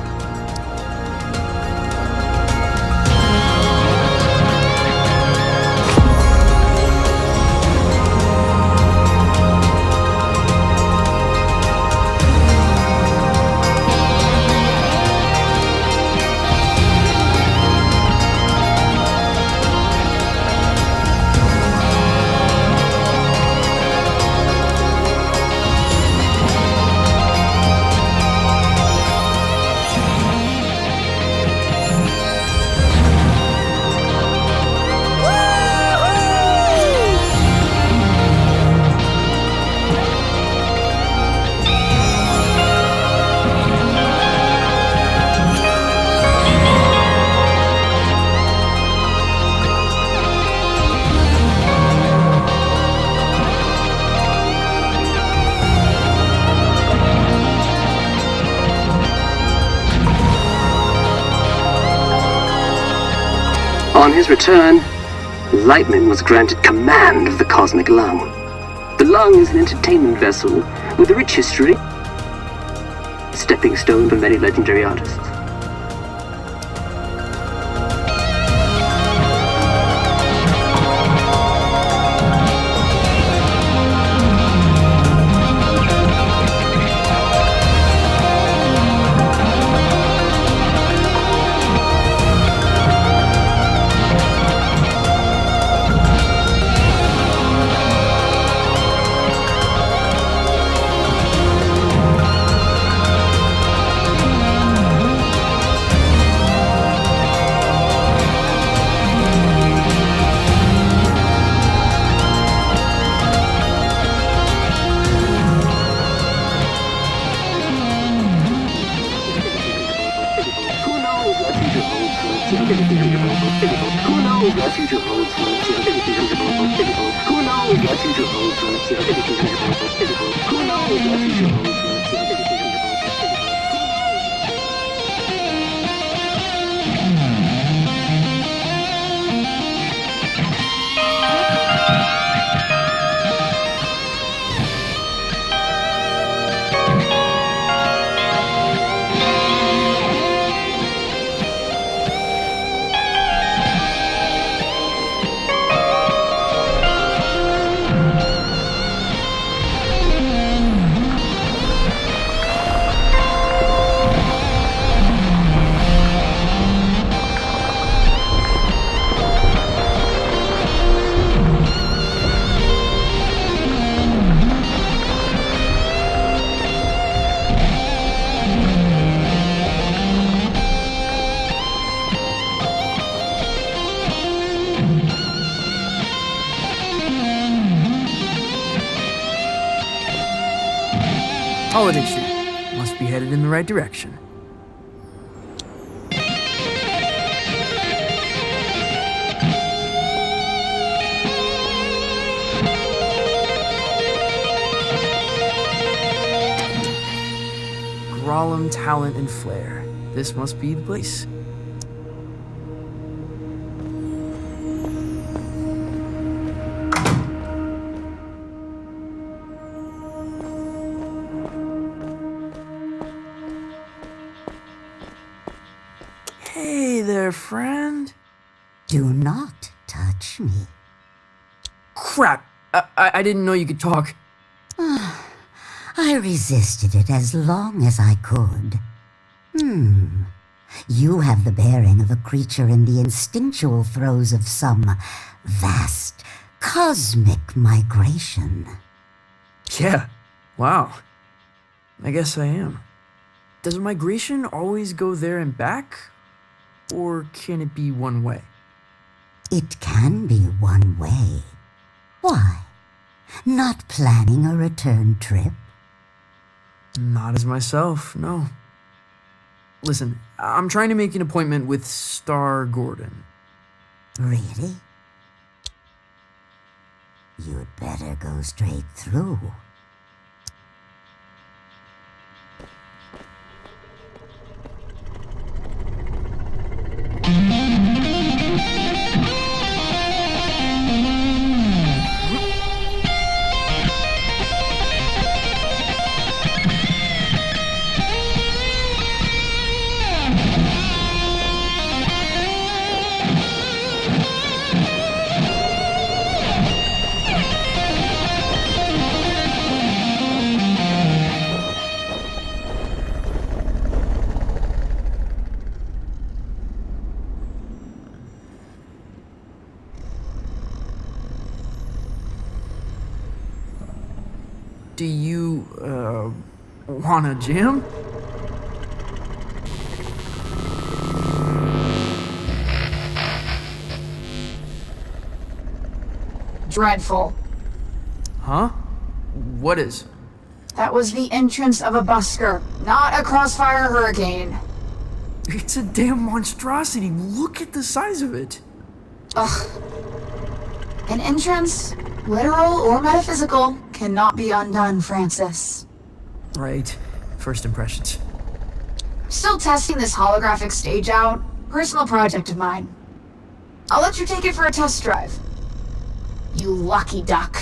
On his return, Lightman was granted command of the Cosmic Lung. The Lung is an entertainment vessel with a rich history, a stepping stone for many legendary artists. Holiday Street. Must be headed in the right direction. Grolem, talent, and flair. This must be the place. Hey there, friend. Do not touch me. Crap! I didn't know you could talk. I resisted it as long as I could. You have the bearing of a creature in the instinctual throes of some vast, cosmic migration. Yeah, wow. I guess I am. Does a migration always go there and back? Or can it be one way? It can be one way. Why? Not planning a return trip? Not as myself, no. Listen, I'm trying to make an appointment with Star Gordon. Really? You'd better go straight through. Do you, want a jam? Dreadful. Huh? What is? That was the entrance of a busker, not a crossfire hurricane. It's a damn monstrosity. Look at the size of it. Ugh. An entrance, literal or metaphysical, cannot be undone, Francis. Right. First impressions. Still testing this holographic stage out. Personal project of mine. I'll let you take it for a test drive. You lucky duck.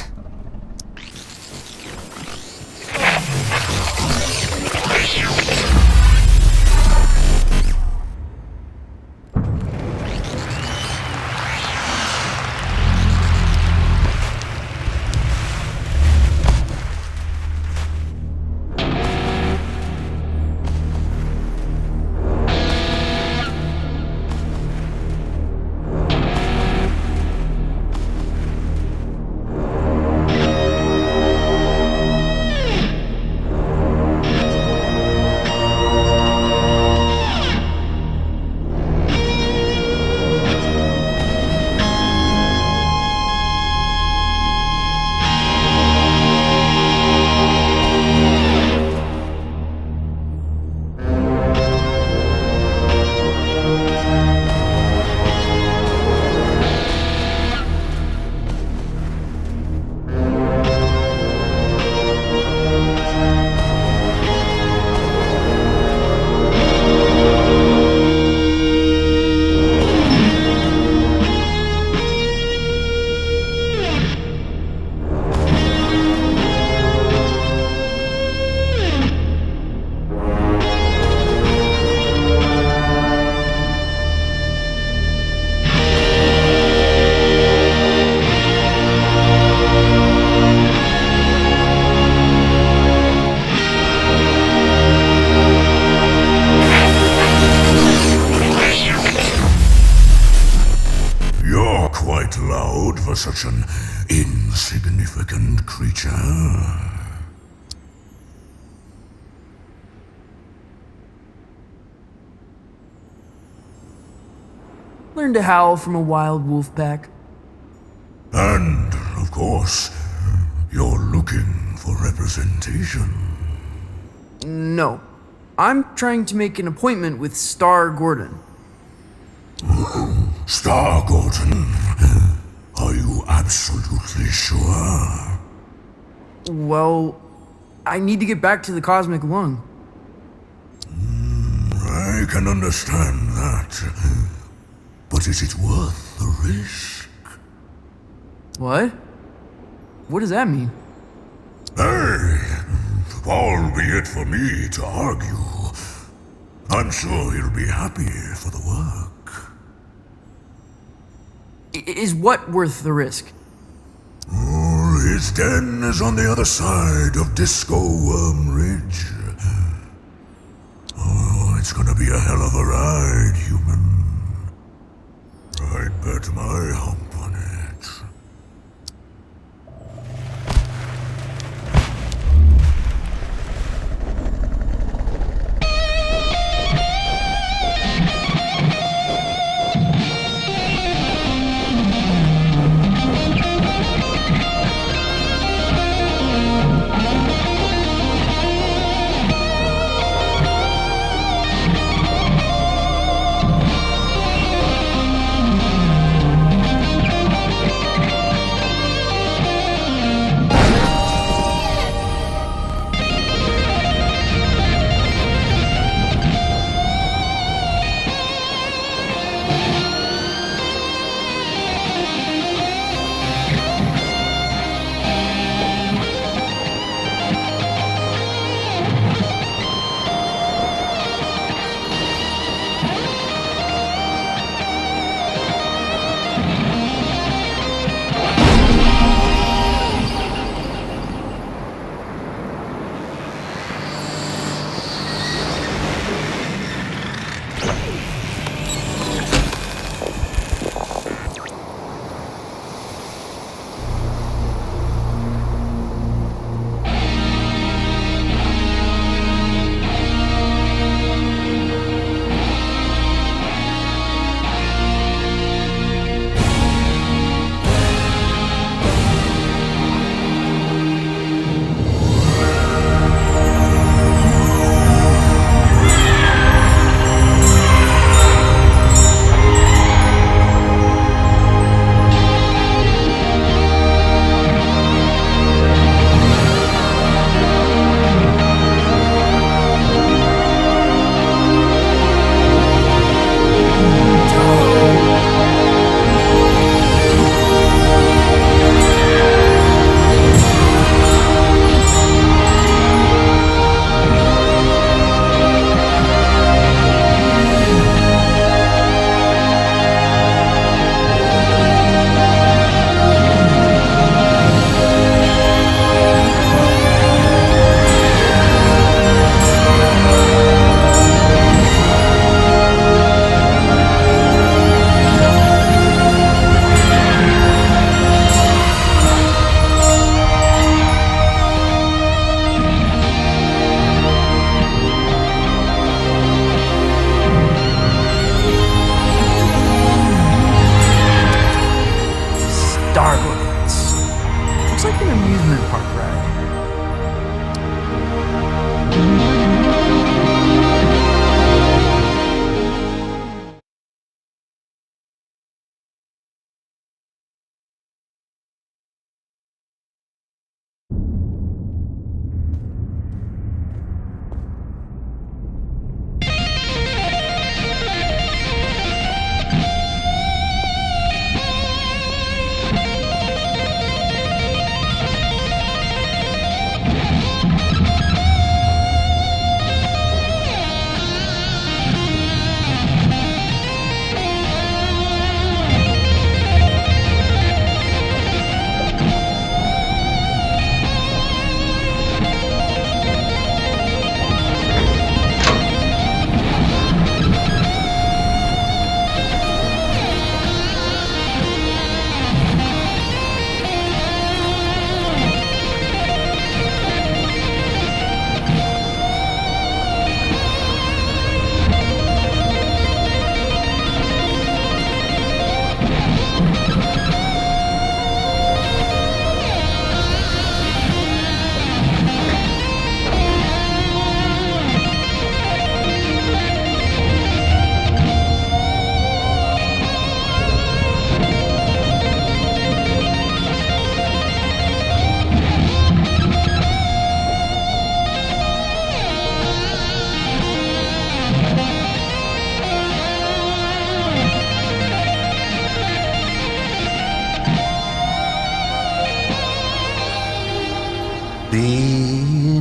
For such an insignificant creature. Learn to howl from a wild wolf pack. And, of course, you're looking for representation. No. I'm trying to make an appointment with Star Gordon. Star Gordon? Are you absolutely sure? Well, I need to get back to the Cosmic Lung. I can understand that. But is it worth the risk? What? What does that mean? Hey, albeit for me to argue, I'm sure he'll be happy for the work. Is what worth the risk? Oh, his den is on the other side of Disco Worm Ridge. Oh, it's gonna be a hell of a ride, human. I'd bet my hump on it.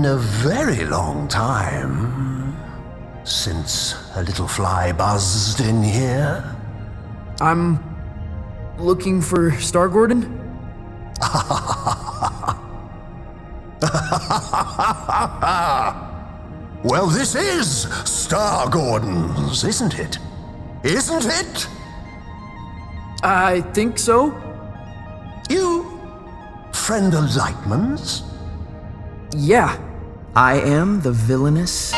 been a very long time since a little fly buzzed in here. I'm looking for Star Gordon? Well, this is Star Gordon's, isn't it? Isn't it? I think so. You friend of Lightman's? Yeah, I am the villainous.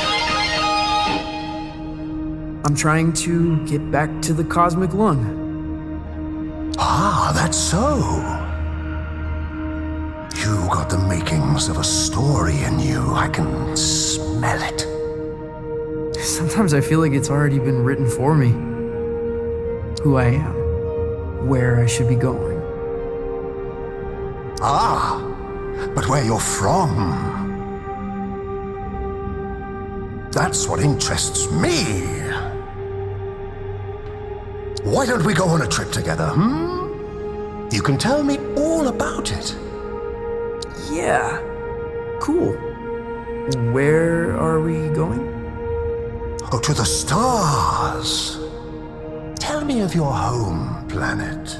I'm trying to get back to the cosmic lung. Ah, that's so. You got the makings of a story in you. I can smell it. Sometimes I feel like it's already been written for me. Who I am, where I should be going. Ah, but where you're from. That's what interests me. Why don't we go on a trip together, You can tell me all about it. Yeah, cool. Where are we going? Oh, to the stars. Tell me of your home planet.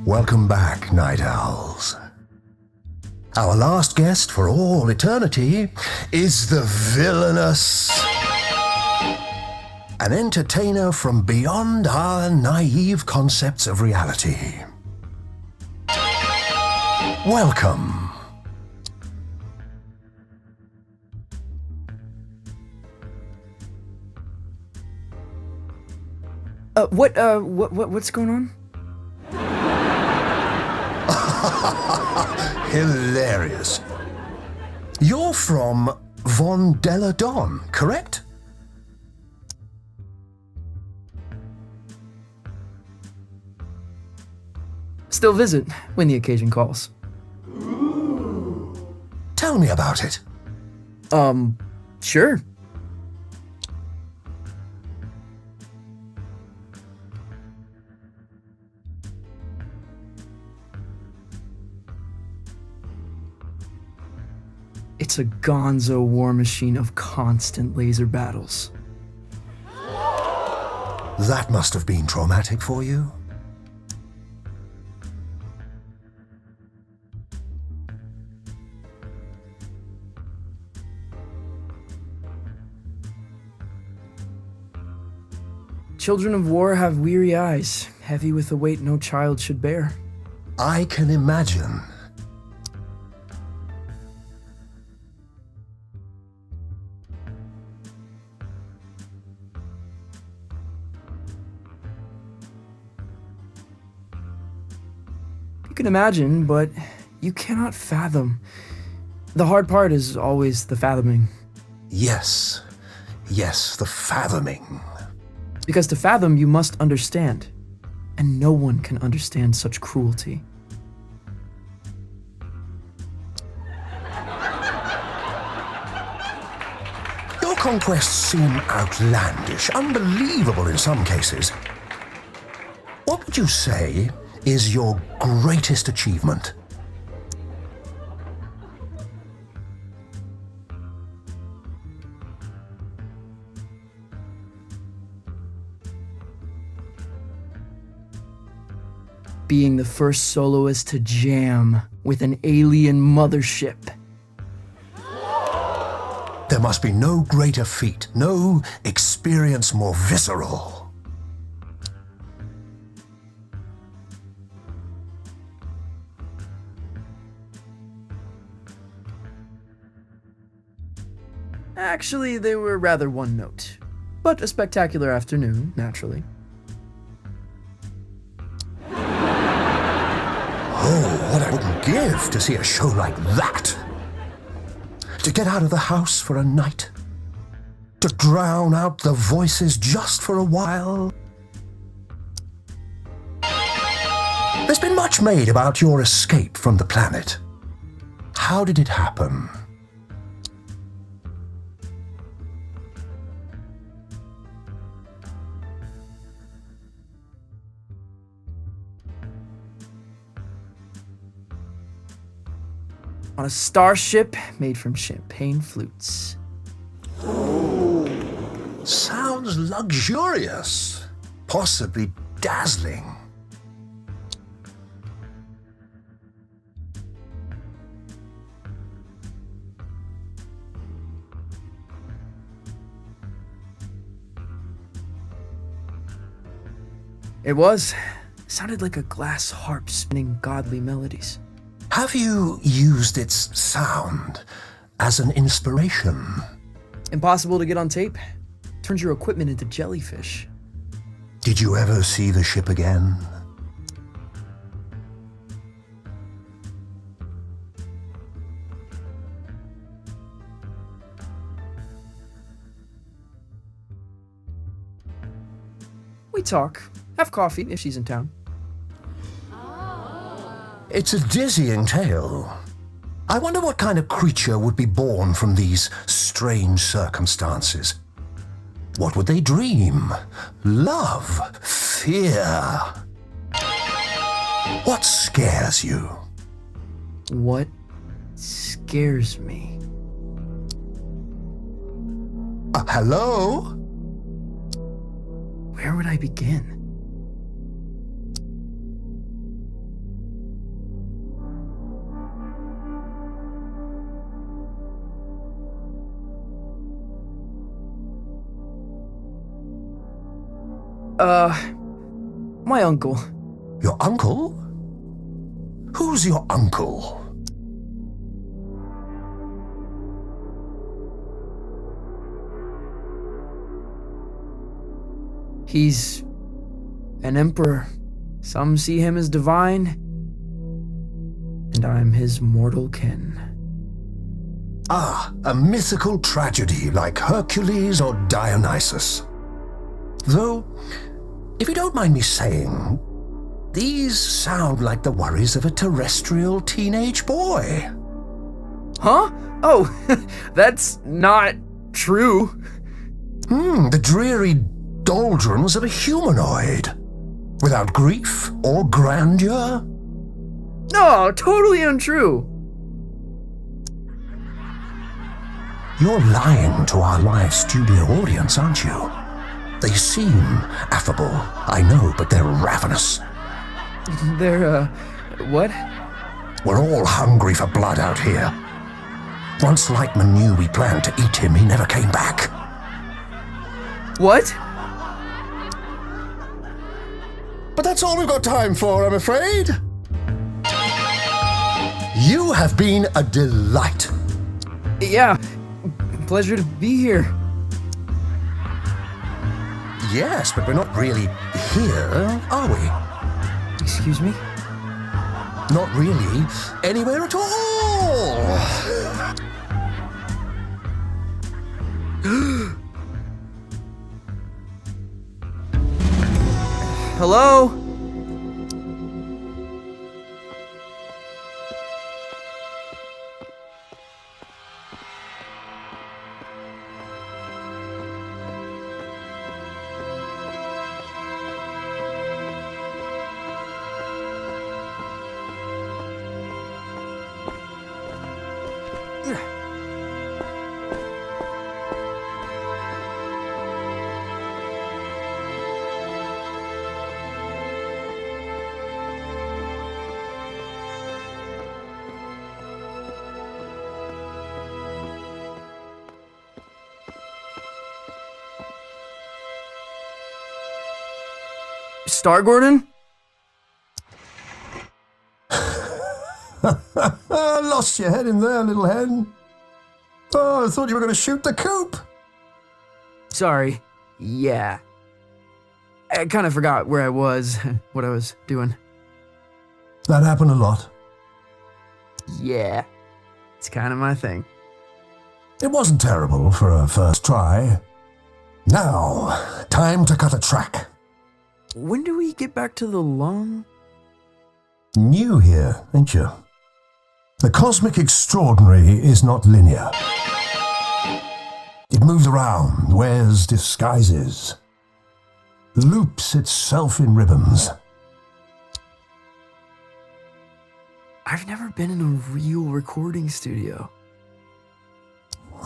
Welcome back, Night Owls. Our last guest for all eternity is the villainous. An entertainer from beyond our naive concepts of reality. Welcome. What's going on? Hilarious. You're from Von Della Don, correct? Still visit when the occasion calls. Tell me about it. Sure. It's a gonzo war machine of constant laser battles. That must have been traumatic for you. Children of war have weary eyes, heavy with a weight no child should bear. I can imagine. You can imagine, but you cannot fathom. The hard part is always the fathoming. Yes, the fathoming. Because to fathom, you must understand. And no one can understand such cruelty. Your conquests seem outlandish, unbelievable in some cases. What would you say is your greatest achievement? Being the first soloist to jam with an alien mothership. There must be no greater feat, no experience more visceral. Actually, they were rather one note. But a spectacular afternoon, naturally. Oh, what I wouldn't give to see a show like that. To get out of the house for a night. To drown out the voices just for a while. There's been much made about your escape from the planet. How did it happen? On a starship made from champagne flutes. Sounds luxurious. Possibly dazzling. It was. It sounded like a glass harp spinning godly melodies. Have you used its sound as an inspiration? Impossible to get on tape. Turns your equipment into jellyfish. Did you ever see the ship again? We talk. Have coffee if she's in town. It's a dizzying tale. I wonder what kind of creature would be born from these strange circumstances. What would they dream? Love? Fear? What scares you? What scares me? Hello? Where would I begin? My uncle. Your uncle? Who's your uncle? He's an emperor. Some see him as divine, and I'm his mortal kin. Ah, a mythical tragedy like Hercules or Dionysus. Though, if you don't mind me saying, these sound like the worries of a terrestrial teenage boy. Huh? Oh, that's not true. The dreary doldrums of a humanoid. Without grief or grandeur. No, totally untrue. You're lying to our live studio audience, aren't you? They seem affable, I know, but they're ravenous. They're, what? We're all hungry for blood out here. Once Lightman knew we planned to eat him, he never came back. What? But that's all we've got time for, I'm afraid. You have been a delight. Yeah, pleasure to be here. Yes, but we're not really here, are we? Excuse me? Not really anywhere at all. Hello? Star Gordon? Lost your head in there, little hen. Oh, I thought you were going to shoot the coop. Sorry. Yeah. I kind of forgot where I was, what I was doing. That happened a lot. Yeah. It's kind of my thing. It wasn't terrible for a first try. Now, time to cut a track. When do we get back to the lung? New here, ain't you? The cosmic extraordinary is not linear. It moves around, wears disguises, loops itself in ribbons. I've never been in a real recording studio.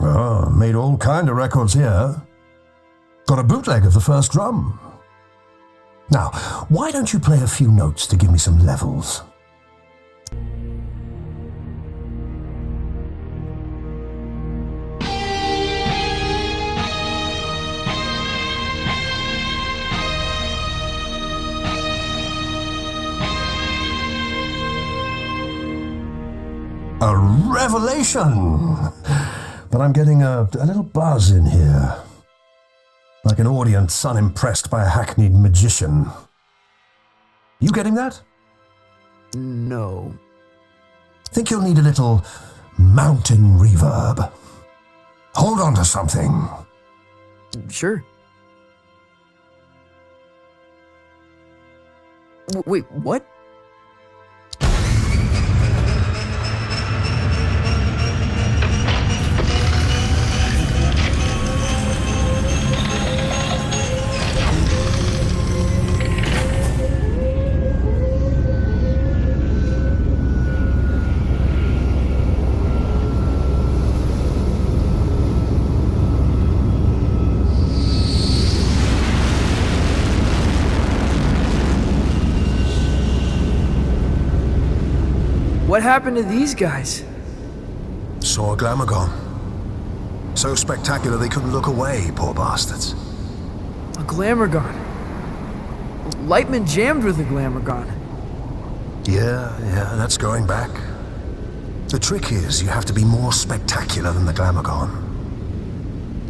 Oh, made all kind of records here. Got a bootleg of the first drum. Now, why don't you play a few notes to give me some levels? A revelation! But I'm getting a little buzz in here. Like an audience unimpressed by a hackneyed magician. You getting that? No. Think you'll need a little mountain reverb. Hold on to something. Sure. Wait, what? What happened to these guys? Saw a Glamogon. So spectacular they couldn't look away, poor bastards. A Glamogon. Lightman jammed with a Glamogon. Yeah, that's going back. The trick is you have to be more spectacular than the Glamogon.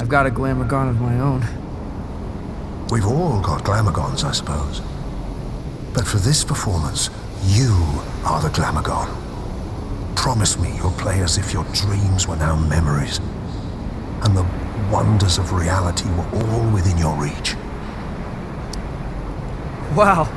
I've got a Glamogon of my own. We've all got Glamagons, I suppose. But for this performance, you are the Glamogon. Promise me you'll play as if your dreams were now memories, and the wonders of reality were all within your reach. Wow.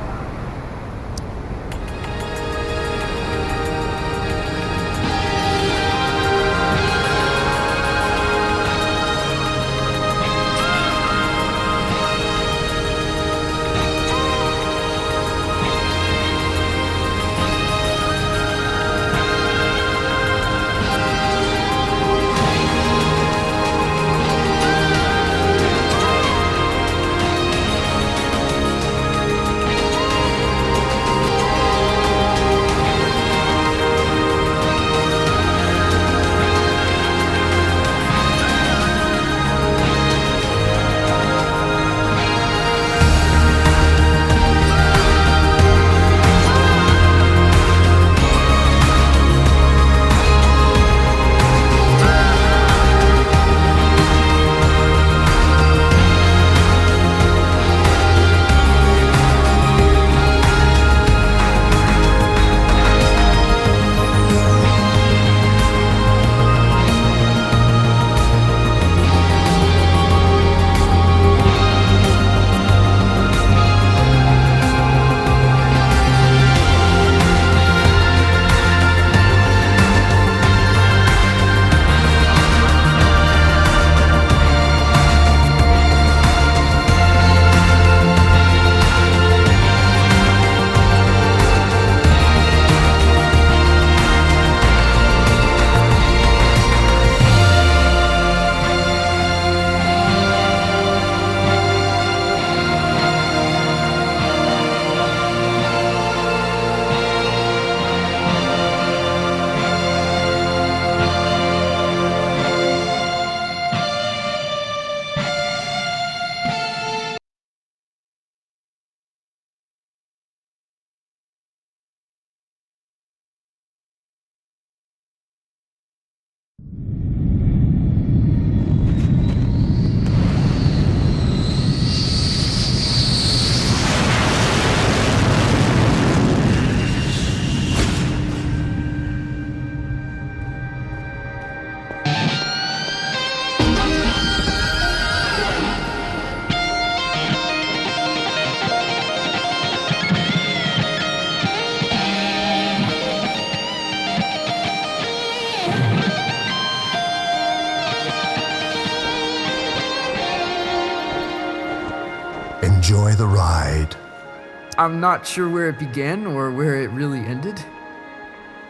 enjoy the ride. I'm not sure where it began or where it really ended.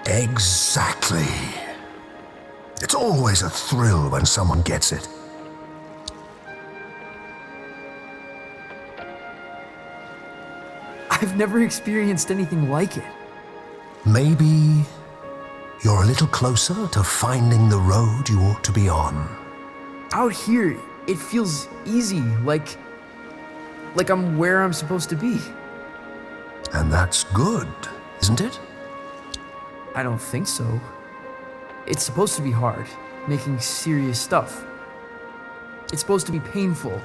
Exactly. It's always a thrill when someone gets it. I've never experienced anything like it. Maybe you're a little closer to finding the road you ought to be on. Out here, it feels easy, like I'm where I'm supposed to be. And that's good, isn't it? I don't think so. It's supposed to be hard, making serious stuff. It's supposed to be painful.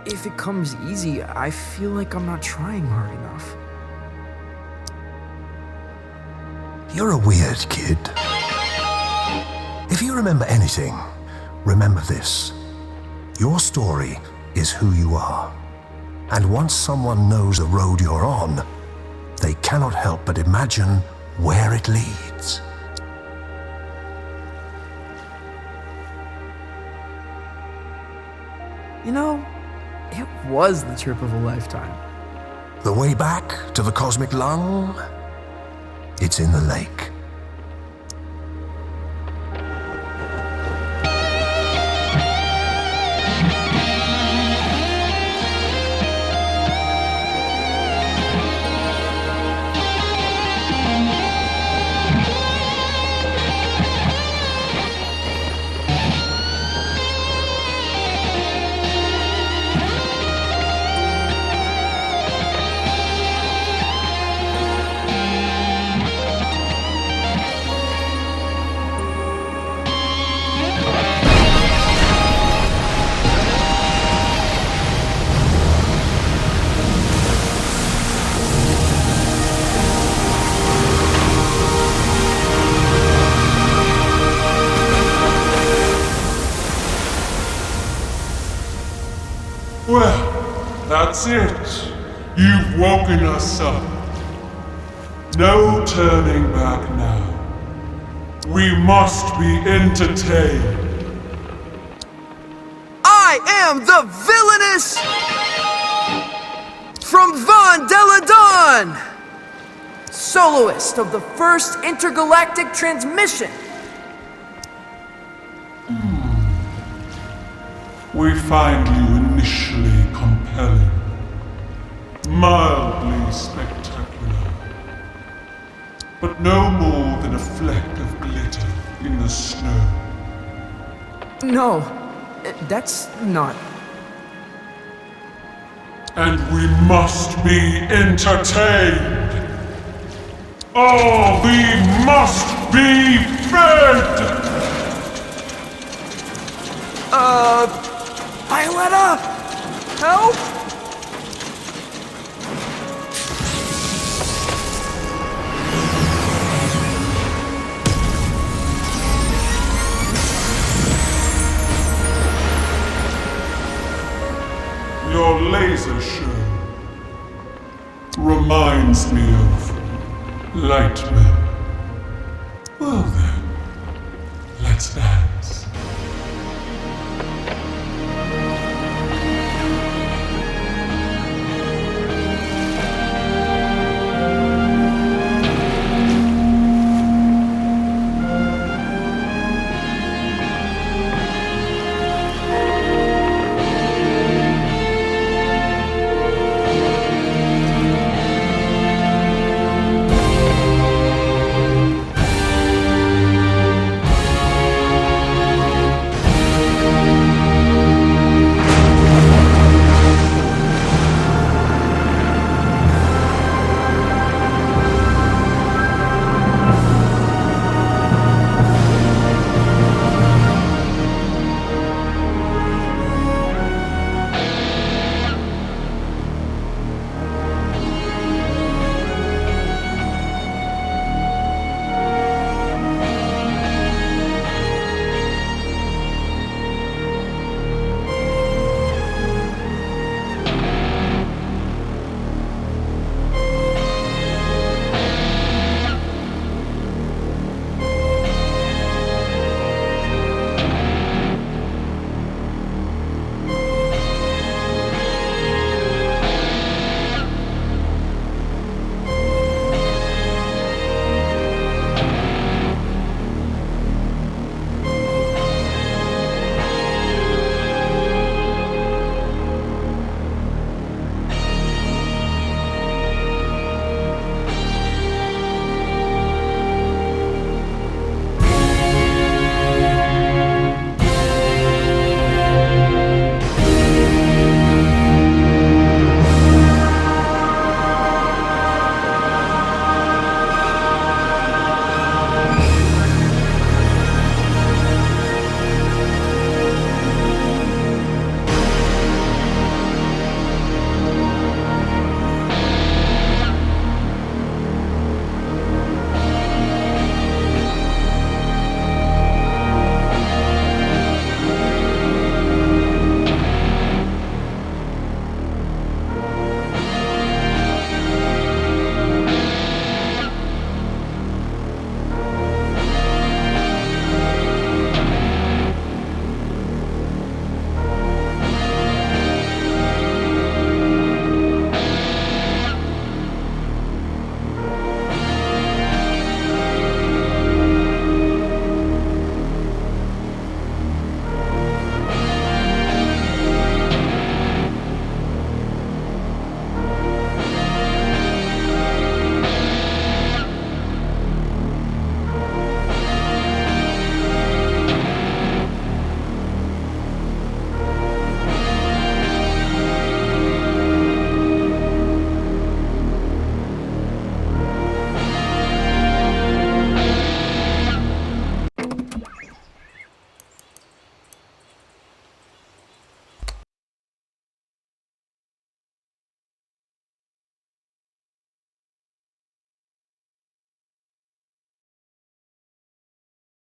If it comes easy, I feel like I'm not trying hard enough. You're a weird kid. If you remember anything, remember this. Your story is who you are. And once someone knows the road you're on, they cannot help but imagine where it leads. You know, it was the trip of a lifetime. The way back to the cosmic lung? It's in the lake. Well, that's it. You've woken us up. No turning back now. We must be entertained. I am the villainous from Von Deladon, soloist of the first intergalactic transmission. We find you initially compelling, mildly spectacular, but no more than a fleck of glitter in the snow. No, that's not. And we must be entertained. Oh, we must be fed! Violetta! Help! Your laser show reminds me of Lightman. Well then, let's dance.